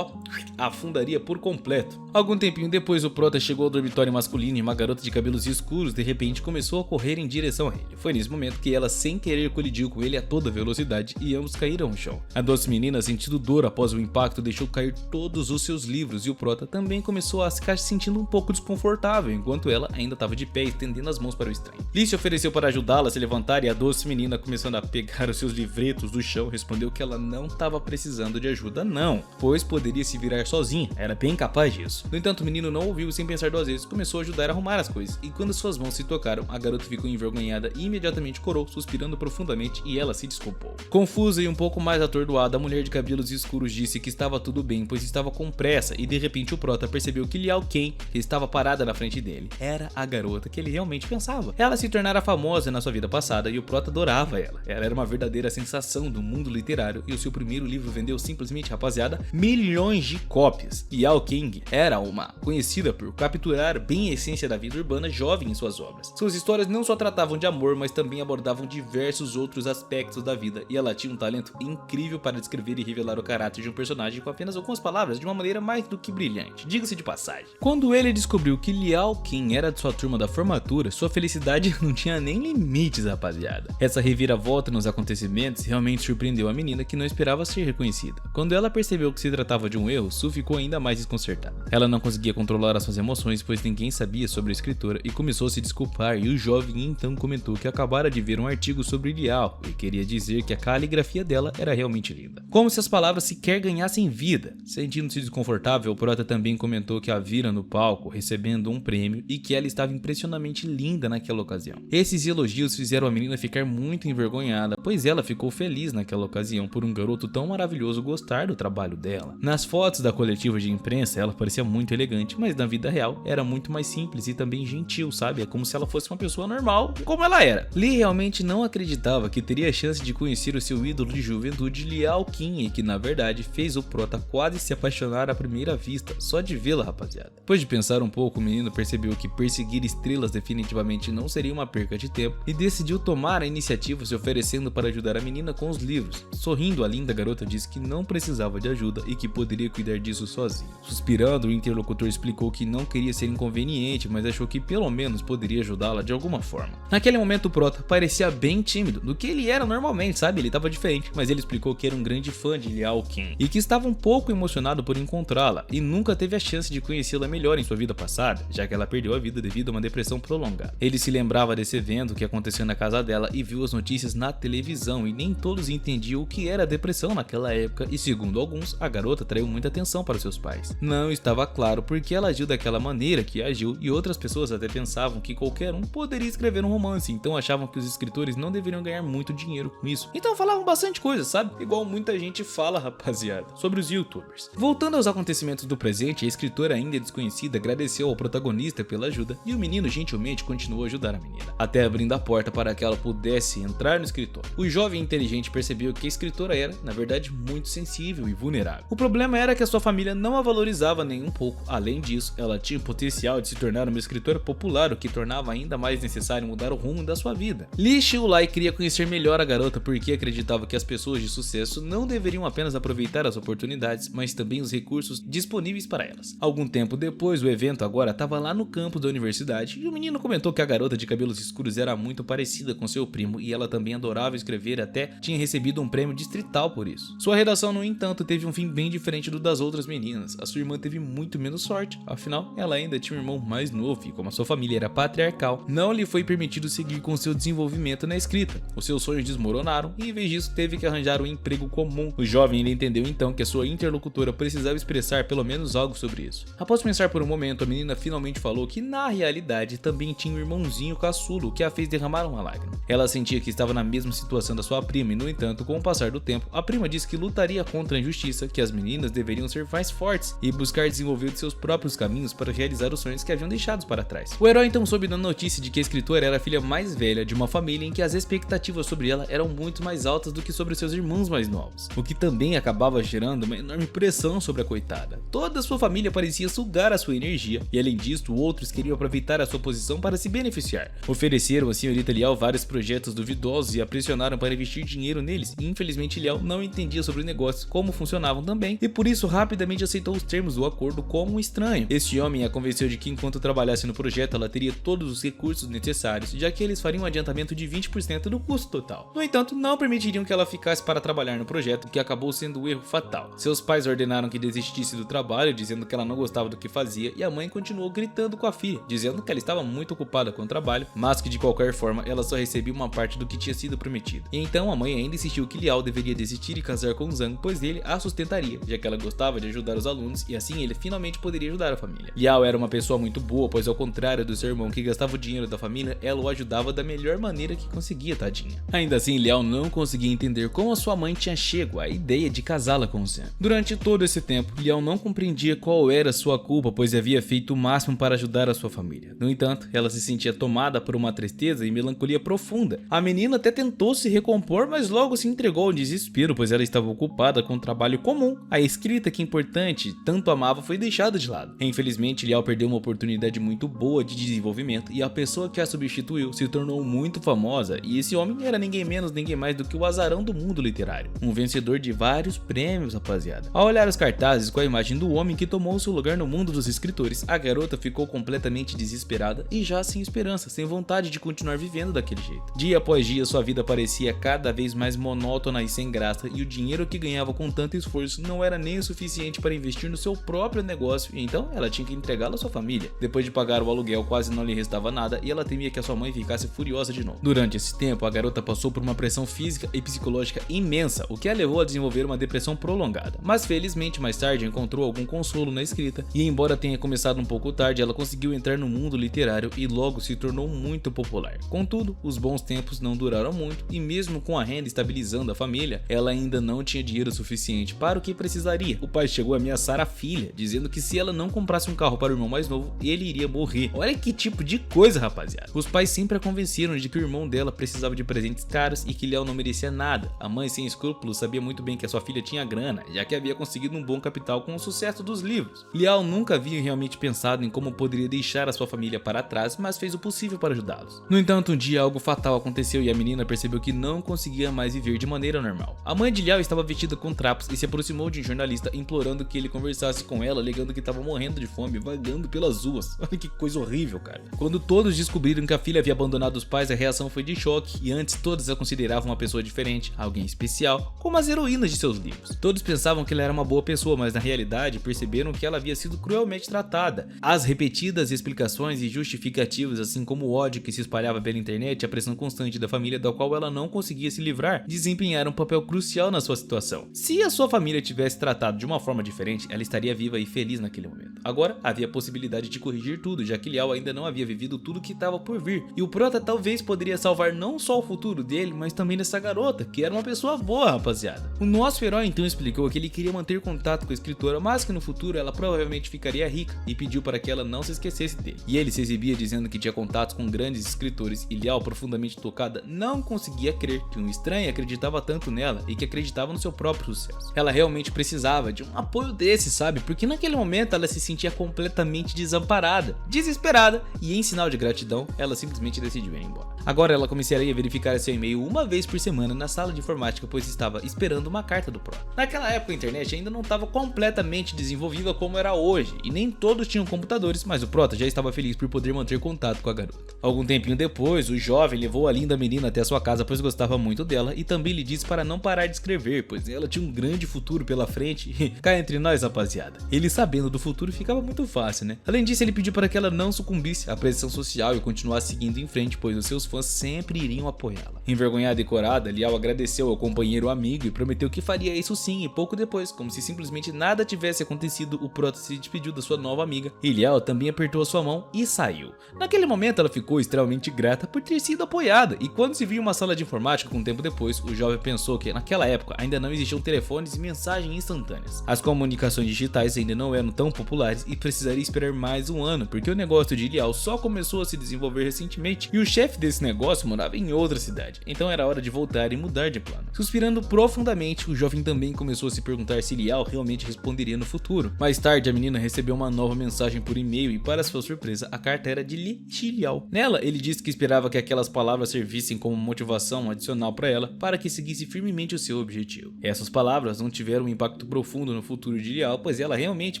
afundaria por completo. Algum tempinho depois, o prota chegou ao dormitório masculino e uma garota de cabelos escuros de repente começou a correr em direção a ele. Foi nesse momento que ela sem querer colidiu com ele a toda velocidade e ambos caíram no chão. A doce menina, sentindo dor após o impacto, deixou cair todos os seus livros e o prota também começou a ficar se sentindo um pouco desconfortável, enquanto ela ainda estava de pé estendendo as mãos para o estranho. Lee se ofereceu para ajudá-la a se levantar e a doce menina, começando a pegar os seus livretos do chão, respondeu que ela não estava precisando de ajuda não, pois poderia se virar sozinha, era bem capaz disso. No entanto, o menino não ouviu e sem pensar duas vezes começou a ajudar a arrumar as coisas, e quando suas mãos se tocaram, a garota ficou envergonhada e imediatamente corou, suspirando profundamente, e ela se desculpou. Confusa e um pouco mais atordoada, a mulher de cabelos escuros disse que estava tudo bem, pois estava com pressa, e de repente o prota percebeu que Liao Ken, que estava parada na frente dele, era a garota que ele realmente pensava. Ela se tornara famosa na sua vida passada e o prota adorava ela. Ela era uma verdadeira sensação do mundo literário e o seu primeiro livro vendeu simplesmente, rapaziada, milhões de cópias. Liao Ken era uma conhecida por capturar bem a essência da vida urbana jovem em suas obras. Suas histórias não só tratavam de amor, mas também abordavam diversos outros aspectos da vida, e ela tinha um talento incrível para descrever e revelar o caráter de um personagem com apenas algumas palavras de uma maneira mais do que brilhante, diga-se de passagem. Quando ele descobriu que Liao Ken era de sua turma da formatura, sua felicidade não tinha nem limites, rapaziada. Essa reviravolta nos acontecimentos realmente surpreendeu a menina, que não esperava ser reconhecida. Quando ela percebeu que se tratava de um erro, Su ficou ainda mais desconcertada. Ela não conseguia controlar as suas emoções, pois ninguém sabia sobre a escritora, e começou a se desculpar, e o jovem então comentou que acabara de ver um artigo sobre Liao e queria dizer que a caligrafia dela era realmente linda, como se as palavras sequer ganhassem vida. Sentindo-se desconfortável, o prota também comentou que a vira no palco recebendo um prêmio e que ela estava impressionantemente linda naquela ocasião. Esses elogios fizeram a menina ficar muito envergonhada, pois ela ficou feliz naquela ocasião por um garoto tão maravilhoso gostar do trabalho dela. Nas fotos da coletiva de imprensa ela parecia muito elegante, mas na vida real era muito mais simples e também gentil, sabe? É como se ela fosse uma pessoa normal, como ela era. Lee realmente não acreditava que teria a chance de conhecer o seu ídolo de juventude, Liao Ken, e que na verdade fez o prota quase se apaixonar à primeira vista, só de vê-la, rapaziada. Depois de pensar um pouco, o menino percebeu que perseguir estrelas definitivamente não seria uma perca de tempo e decidiu tomar a iniciativa, se oferecendo para ajudar a menina com os livros. Sorrindo, a linda garota disse que não precisava de ajuda e que poderia cuidar disso sozinho. Suspirando, o interlocutor explicou que não queria ser inconveniente, mas achou que pelo menos poderia ajudá-la de alguma forma. Naquele momento, o prota parecia bem tímido, do que ele era normalmente, sabe? Ele estava diferente, mas ele explicou que era um grande fã de Liao Ken e que estava um pouco emocionado por encontrá-la e nunca teve a chance de conhecê-la melhor em sua vida passada, já que ela perdeu a vida devido a uma depressão prolongada. Ele se lembrava desse evento que aconteceu na casa dela e viu as notícias na televisão, e nem todos entendiam o que era depressão naquela época, e segundo alguns, a garota atraiu muita atenção para seus pais. Não estava claro porque ela agiu daquela maneira que agiu, e outras pessoas até pensavam que qualquer um poderia escrever um romance, então achavam que os escritores não deveriam ganhar muito dinheiro com isso. Então falavam bastante coisa, sabe? Igual muita gente fala, rapaziada, sobre os youtubers. Voltando aos acontecimentos do presente, a escritora ainda desconhecida agradeceu ao protagonista pela ajuda, e o menino gentilmente continuou a ajudar a menina, até abrindo a porta para que ela pudesse entrar no escritório. O jovem inteligente percebeu que a escritora era, na verdade, muito sensível e vulnerável. O problema era que a sua família não a valorizava nem um pouco. Além disso, ela tinha o potencial de se tornar uma escritora popular, o que tornava ainda mais necessário mudar o rumo da sua vida. Lee Xiulai queria conhecer melhor a garota porque acreditava que as pessoas de sucesso não deveriam apenas aproveitar as oportunidades, mas também os recursos disponíveis para elas. Algum tempo depois, o evento agora estava lá no campus da universidade, e o menino comentou que a garota de cabelos escuros era muito parecida com seu primo e ela também adorava escrever, até tinha recebido um prêmio distrital por isso. Sua redação, no entanto, teve um fim bem diferente do das outras meninas. A sua irmã teve muito menos sorte, afinal, ela ainda tinha um irmão mais novo e como a sua família era patriarcal, não lhe foi permitido seguir com seu desenvolvimento na escrita. Os seus sonhos desmoronaram e em vez disso teve que arranjar um emprego comum. O jovem ele entendeu então que a sua interlocutora precisava expressar pelo menos algo sobre isso. Após pensar por um momento, a menina finalmente falou que na realidade também tinha um irmãozinho caçulo que a fez derramar uma lágrima. Ela sentia que estava na mesma situação da sua prima e, no entanto, com o passar do tempo, a prima disse que lutaria contra a injustiça, que as meninas deveriam ser mais fortes e buscar desenvolver seus próprios caminhos para realizar os sonhos que haviam deixados para trás. O herói então soube da notícia de que a escritora era a filha mais velha de uma família em que as expectativas sobre ela eram muito mais altas do que sobre seus irmãos mais novos, o que também acabava gerando uma enorme pressão sobre a coitada. Toda a sua família parecia sugar a sua energia e, além disso, outros queriam aproveitar a sua posição para se beneficiar. Ofereceram a senhorita Liao vários projetos duvidosos e a pressionaram para investir dinheiro neles, e infelizmente Liao não entendia sobre negócios, como funcionavam também, e por isso rapidamente aceitou os termos do acordo como um estranho. Este homem a convenceu de que enquanto trabalhasse no projeto ela teria todos os recursos necessários, já que eles fariam um adiantamento de 20% do custo total. No entanto, não permitiriam que ela ficasse para trabalhar no projeto, que acabou sendo um erro fatal. Seus pais ordenaram que desistisse do trabalho, dizendo que ela não gostava do que fazia, e a mãe continuou gritando com a filha, dizendo que ela estava muito ocupada com o trabalho, mas que de qualquer forma ela só recebia uma parte do que tinha sido prometido. E então a mãe ainda insistiu que Liao deveria desistir e casar com Zhang, pois ele a sustentaria, já que ela gostava de ajudar os alunos e assim ele finalmente poderia ajudar a família. Liao era uma pessoa muito boa, pois ao contrário do seu irmão que gastava o dinheiro da família, ela o ajudava da melhor maneira que conseguia, tadinha. Ainda assim, Liao não conseguia entender como a sua mãe tinha chego à ideia de casá-la com Zhang. Durante todo esse tempo, Liao não compreendia qual era sua culpa, pois havia feito o máximo para ajudar a sua família. No entanto, ela se sentia tomada por uma tristeza e melancolia profunda. A menina até tentou se recompor, mas logo se entregou ao desespero, pois ela estava ocupada com um trabalho comum. A escrita, que importante, tanto amava, foi deixada de lado. Infelizmente, Liao perdeu uma oportunidade muito boa de desenvolvimento e a pessoa que a substituiu se tornou muito famosa, e esse homem era ninguém menos, ninguém mais do que o azarão do mundo literário, um vencedor de vários prêmios, rapaziada. Ao olhar os cartazes com a imagem do homem que tomou seu lugar no mundo dos escritores, a garota ficou completamente desesperada e já sem esperança, sem vontade de continuar vivendo daquele jeito. Dia após dia, sua vida parecia cada vez mais monótona e sem graça, e o dinheiro que ganhava com tanto esforço não era nem o suficiente para investir no seu próprio negócio, e então ela tinha que entregá-lo à sua família. Depois de pagar o aluguel, quase não lhe restava nada e ela temia que a sua mãe ficasse furiosa de novo. Durante esse tempo, a garota passou por uma pressão física e psicológica imensa, o que a levou a desenvolver uma depressão prolongada. Mas felizmente, mais tarde encontrou algum consolo na escrita, e embora tenha começado um pouco tarde, ela conseguiu entrar no mundo literário e logo se tornou muito popular. Contudo, os bons tempos não duraram muito, e mesmo com a renda estabilizando a família, ela ainda não tinha dinheiro suficiente para o que precisaria. O pai chegou a ameaçar a filha, dizendo que se ela não comprasse um carro para o irmão mais novo, ele iria morrer. Olha que tipo de coisa, rapaziada. Os pais sempre a convenceram de que o irmão dela precisava de presentes caros e que Liao não merecia nada. A mãe, sem escrúpulos, sabia muito bem que a sua filha tinha grana, já que havia conseguido um bom capital com o sucesso dos livros. Liao nunca havia realmente pensado em como poderia deixar a sua família para trás, mas fez o possível para ajudá-los. No entanto, um dia algo fatal aconteceu e a menina percebeu que não conseguia mais viver de maneira normal. A mãe de Liao estava vestida com trapos e se aproximou de um jornalista implorando que ele conversasse com ela, alegando que estava morrendo de fome, vagando pelas ruas. Olha que coisa horrível, cara. Quando todos descobriram que a filha havia abandonado os pais, a reação foi de choque, e antes todos a consideravam uma pessoa diferente, alguém especial, como as heroínas de seus livros. Todos pensavam que ela era uma boa pessoa, mas na realidade perceberam que ela havia sido cruelmente tratada. As repetidas explicações e justificativas, assim como o ódio que se espalhava pela internet e a pressão constante da família da qual ela não conseguia se livrar, desempenharam um papel crucial na sua situação. Se a sua família tivesse tratado de uma forma diferente, ela estaria viva e feliz naquele momento. Agora, havia a possibilidade de corrigir tudo, já que Liao ainda não havia vivido tudo que estava por vir, e o prota talvez poderia salvar não só o futuro dele, mas também dessa garota, que era uma pessoa boa, rapaziada. O nosso herói então explicou que ele queria manter contato com a escritora, mas que no futuro ela provavelmente ficaria rica, e pediu para que ela não se esquecesse dele. E ele se exibia dizendo que tinha contatos com grandes escritores, e Liao, profundamente tocada, não conseguia crer que um estranho acreditava tanto nela e que acreditava no seu próprio sucesso. Ela realmente precisava de um apoio desse, sabe? Porque naquele momento ela se sentia completamente desamparada, desesperada, e em sinal de gratidão, ela simplesmente decidiu ir embora. Agora ela começaria a verificar seu e-mail uma vez por semana na sala de informática, pois estava esperando uma carta do Pro. Naquela época a internet ainda não estava completamente desenvolvida como era hoje, e nem todos tinham computadores, mas o Prota já estava feliz por poder manter contato com a garota. Algum tempinho depois, o jovem levou a linda menina até sua casa, pois gostava muito dela, e também lhe disse para não parar de escrever, pois ela tinha um grande futuro pela frente. E cá entre nós, rapaziada, ele sabendo do futuro ficava muito fácil, né? Além disso, ele pediu para que ela não sucumbisse à pressão social e continuasse seguindo em frente, pois os seus fãs sempre iriam apoiá-la. Envergonhada e corada, Liao agradeceu ao companheiro amigo e prometeu que faria isso sim, e pouco depois, como se simplesmente nada tivesse acontecido, o Prota se despediu da sua nova amiga, e Liao também apertou a sua mão e saiu. Naquele momento ela ficou extremamente grata por ter sido apoiada, e quando se viu em uma sala de informática com um tempo depois, o jovem pensou que naquela época ainda não existiam telefones e mensagens instantâneas. As comunicações digitais ainda não eram tão populares dólares e precisaria esperar mais um ano, porque o negócio de Liao só começou a se desenvolver recentemente e o chefe desse negócio morava em outra cidade, então era hora de voltar e mudar de plano. Suspirando profundamente, o jovem também começou a se perguntar se Liao realmente responderia no futuro. Mais tarde, a menina recebeu uma nova mensagem por e-mail e, para sua surpresa, a carta era de Li Liao. Nela, ele disse que esperava que aquelas palavras servissem como motivação adicional para ela para que seguisse firmemente o seu objetivo. Essas palavras não tiveram um impacto profundo no futuro de Liao, pois ela realmente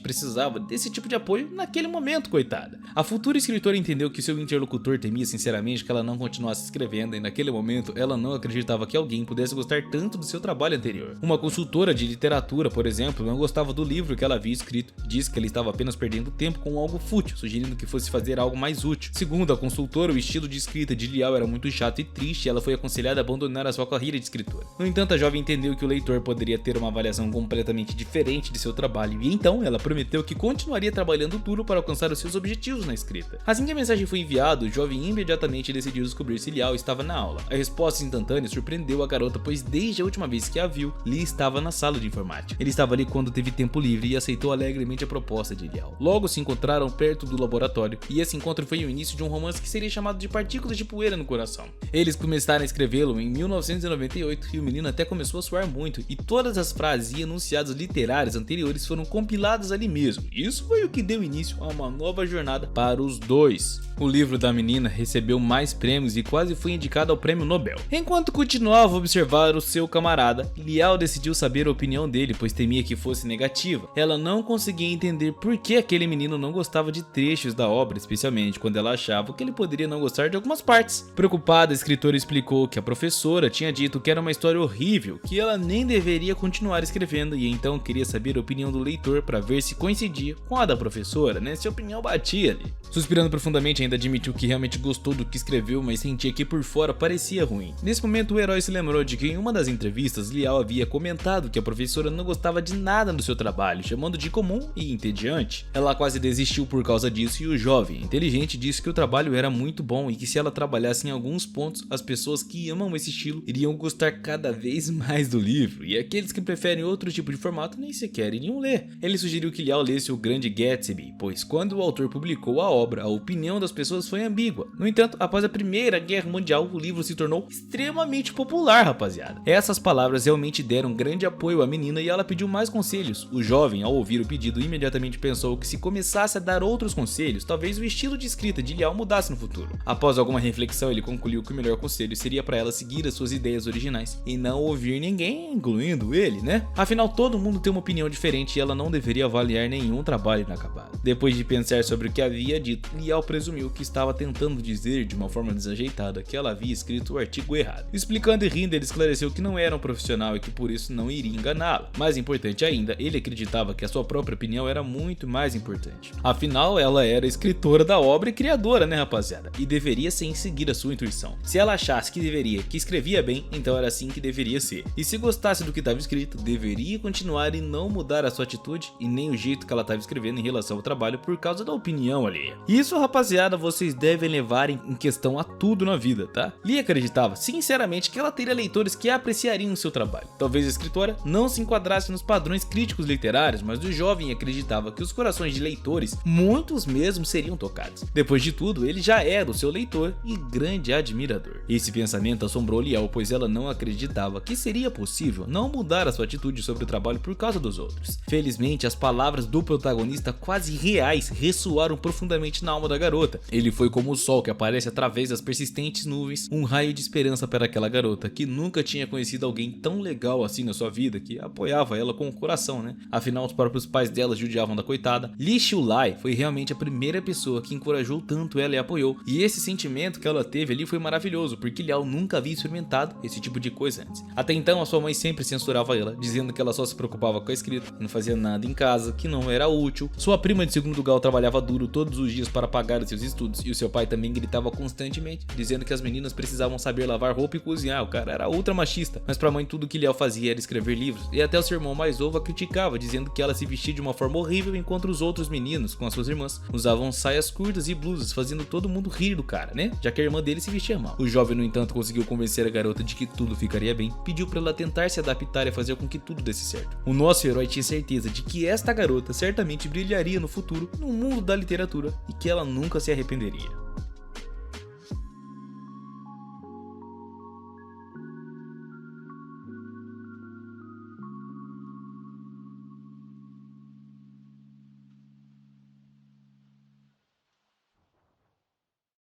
precisava desse tipo de apoio naquele momento, coitada. A futura escritora entendeu que seu interlocutor temia sinceramente que ela não continuasse escrevendo e naquele momento ela não acreditava que alguém pudesse gostar tanto do seu trabalho anterior. Uma consultora de literatura, por exemplo, não gostava do livro que ela havia escrito, disse que ele estava apenas perdendo tempo com algo fútil, sugerindo que fosse fazer algo mais útil. Segundo a consultora, o estilo de escrita de Liao era muito chato e triste e ela foi aconselhada a abandonar a sua carreira de escritora. No entanto, a jovem entendeu que o leitor poderia ter uma avaliação completamente diferente de seu trabalho e então ela prometeu que continuaria trabalhando duro para alcançar os seus objetivos na escrita. Assim que a mensagem foi enviada, o jovem imediatamente decidiu descobrir se Liao estava na aula. A resposta instantânea surpreendeu a garota, pois desde a última vez que a viu, Li estava na sala de informática. Ele estava ali quando teve tempo livre e aceitou alegremente a proposta de Liao. Logo se encontraram perto do laboratório e esse encontro foi o início de um romance que seria chamado de Partículas de Poeira no Coração. Eles começaram a escrevê-lo em 1998 e o menino até começou a suar muito e todas as frases e enunciados literários anteriores foram compilados ali mesmo. Isso foi o que deu início a uma nova jornada para os dois. O livro da menina recebeu mais prêmios e quase foi indicado ao prêmio Nobel. Enquanto continuava a observar o seu camarada, Liao decidiu saber a opinião dele, pois temia que fosse negativa. Ela não conseguia entender por que aquele menino não gostava de trechos da obra, especialmente quando ela achava que ele poderia não gostar de algumas partes. Preocupada, a escritora explicou que a professora tinha dito que era uma história horrível, que ela nem deveria continuar escrevendo e então queria saber a opinião do leitor para ver se coincidia com a da professora, né? Se a opinião batia ali. Suspirando profundamente, ainda admitiu que realmente gostou do que escreveu, mas sentia que por fora parecia ruim. Nesse momento, o herói se lembrou de que em uma das entrevistas, Liao havia comentado que a professora não gostava de nada do seu trabalho, chamando de comum e entediante. Ela quase desistiu por causa disso e o jovem, inteligente, disse que o trabalho era muito bom e que se ela trabalhasse em alguns pontos, as pessoas que amam esse estilo iriam gostar cada vez mais do livro, e aqueles que preferem outro tipo de formato nem sequer iriam ler. Ele sugeriu que Liao lesse O Grande Gatsby, pois quando o autor publicou a obra, a opinião das pessoas foi ambígua. No entanto, após a Primeira Guerra Mundial, o livro se tornou extremamente popular, rapaziada. Essas palavras realmente deram grande apoio à menina e ela pediu mais conselhos. O jovem, ao ouvir o pedido, imediatamente pensou que se começasse a dar outros conselhos, talvez o estilo de escrita de Liao mudasse no futuro. Após alguma reflexão, ele concluiu que o melhor conselho seria para ela seguir as suas ideias originais e não ouvir ninguém, incluindo ele, né? Afinal, todo mundo tem uma opinião diferente e ela não deveria avaliar nenhum trabalho inacabado. Depois de pensar sobre o que havia dito, Liao presumiu que estava tentando dizer de uma forma desajeitada que ela havia escrito o artigo errado. Explicando e rindo, ele esclareceu que não era um profissional e que por isso não iria enganá-la. Mais importante ainda, ele acreditava que a sua própria opinião era muito mais importante. Afinal, ela era escritora da obra e criadora, né, rapaziada? E deveria sim seguir a sua intuição. Se ela achasse que escrevia bem, então era assim que deveria ser. E se gostasse do que estava escrito, deveria continuar e não mudar a sua atitude e nem o jeito que ela estava escrevendo em relação ao trabalho por causa da opinião alheia. Isso, rapaziada, vocês devem levar em questão a tudo na vida, tá? Lee acreditava sinceramente que ela teria leitores que apreciariam o seu trabalho. Talvez a escritora não se enquadrasse nos padrões críticos literários, mas o jovem acreditava que os corações de leitores, muitos mesmo, seriam tocados. Depois de tudo, ele já era o seu leitor e grande admirador. Esse pensamento assombrou Liao, pois ela não acreditava que seria possível não mudar a sua atitude sobre o trabalho por causa dos outros. Felizmente, as palavras do protagonista quase reais ressoaram profundamente na alma da garota. Ele foi como o sol que aparece através das persistentes nuvens, um raio de esperança para aquela garota que nunca tinha conhecido alguém tão legal assim na sua vida, que apoiava ela com o coração, né? Afinal, os próprios pais dela judiavam da coitada. Li Xiulai foi realmente a primeira pessoa que encorajou tanto ela e apoiou, e esse sentimento que ela teve ali foi maravilhoso, porque Liao nunca havia experimentado esse tipo de coisa antes. Até então, a sua mãe sempre censurava ela, dizendo que ela só se preocupava com a escrita, não fazia nada em casa, que não era útil. Sua prima de segundo grau trabalhava duro todos os dias para pagar os seus estudos, e o seu pai também gritava constantemente, dizendo que as meninas precisavam saber lavar roupa e cozinhar. O cara era ultra machista, mas pra mãe tudo que Liao fazia era escrever livros, e até o seu irmão mais novo a criticava, dizendo que ela se vestia de uma forma horrível enquanto os outros meninos, com as suas irmãs, usavam saias curtas e blusas, fazendo todo mundo rir do cara, né? Já que a irmã dele se vestia mal. O jovem, no entanto, conseguiu convencer a garota de que tudo ficaria bem, pediu pra ela tentar se adaptar e fazer com que tudo desse certo. O nosso herói tinha certeza de que esta garota certamente certamente brilharia no futuro no mundo da literatura e que ela nunca se arrependeria.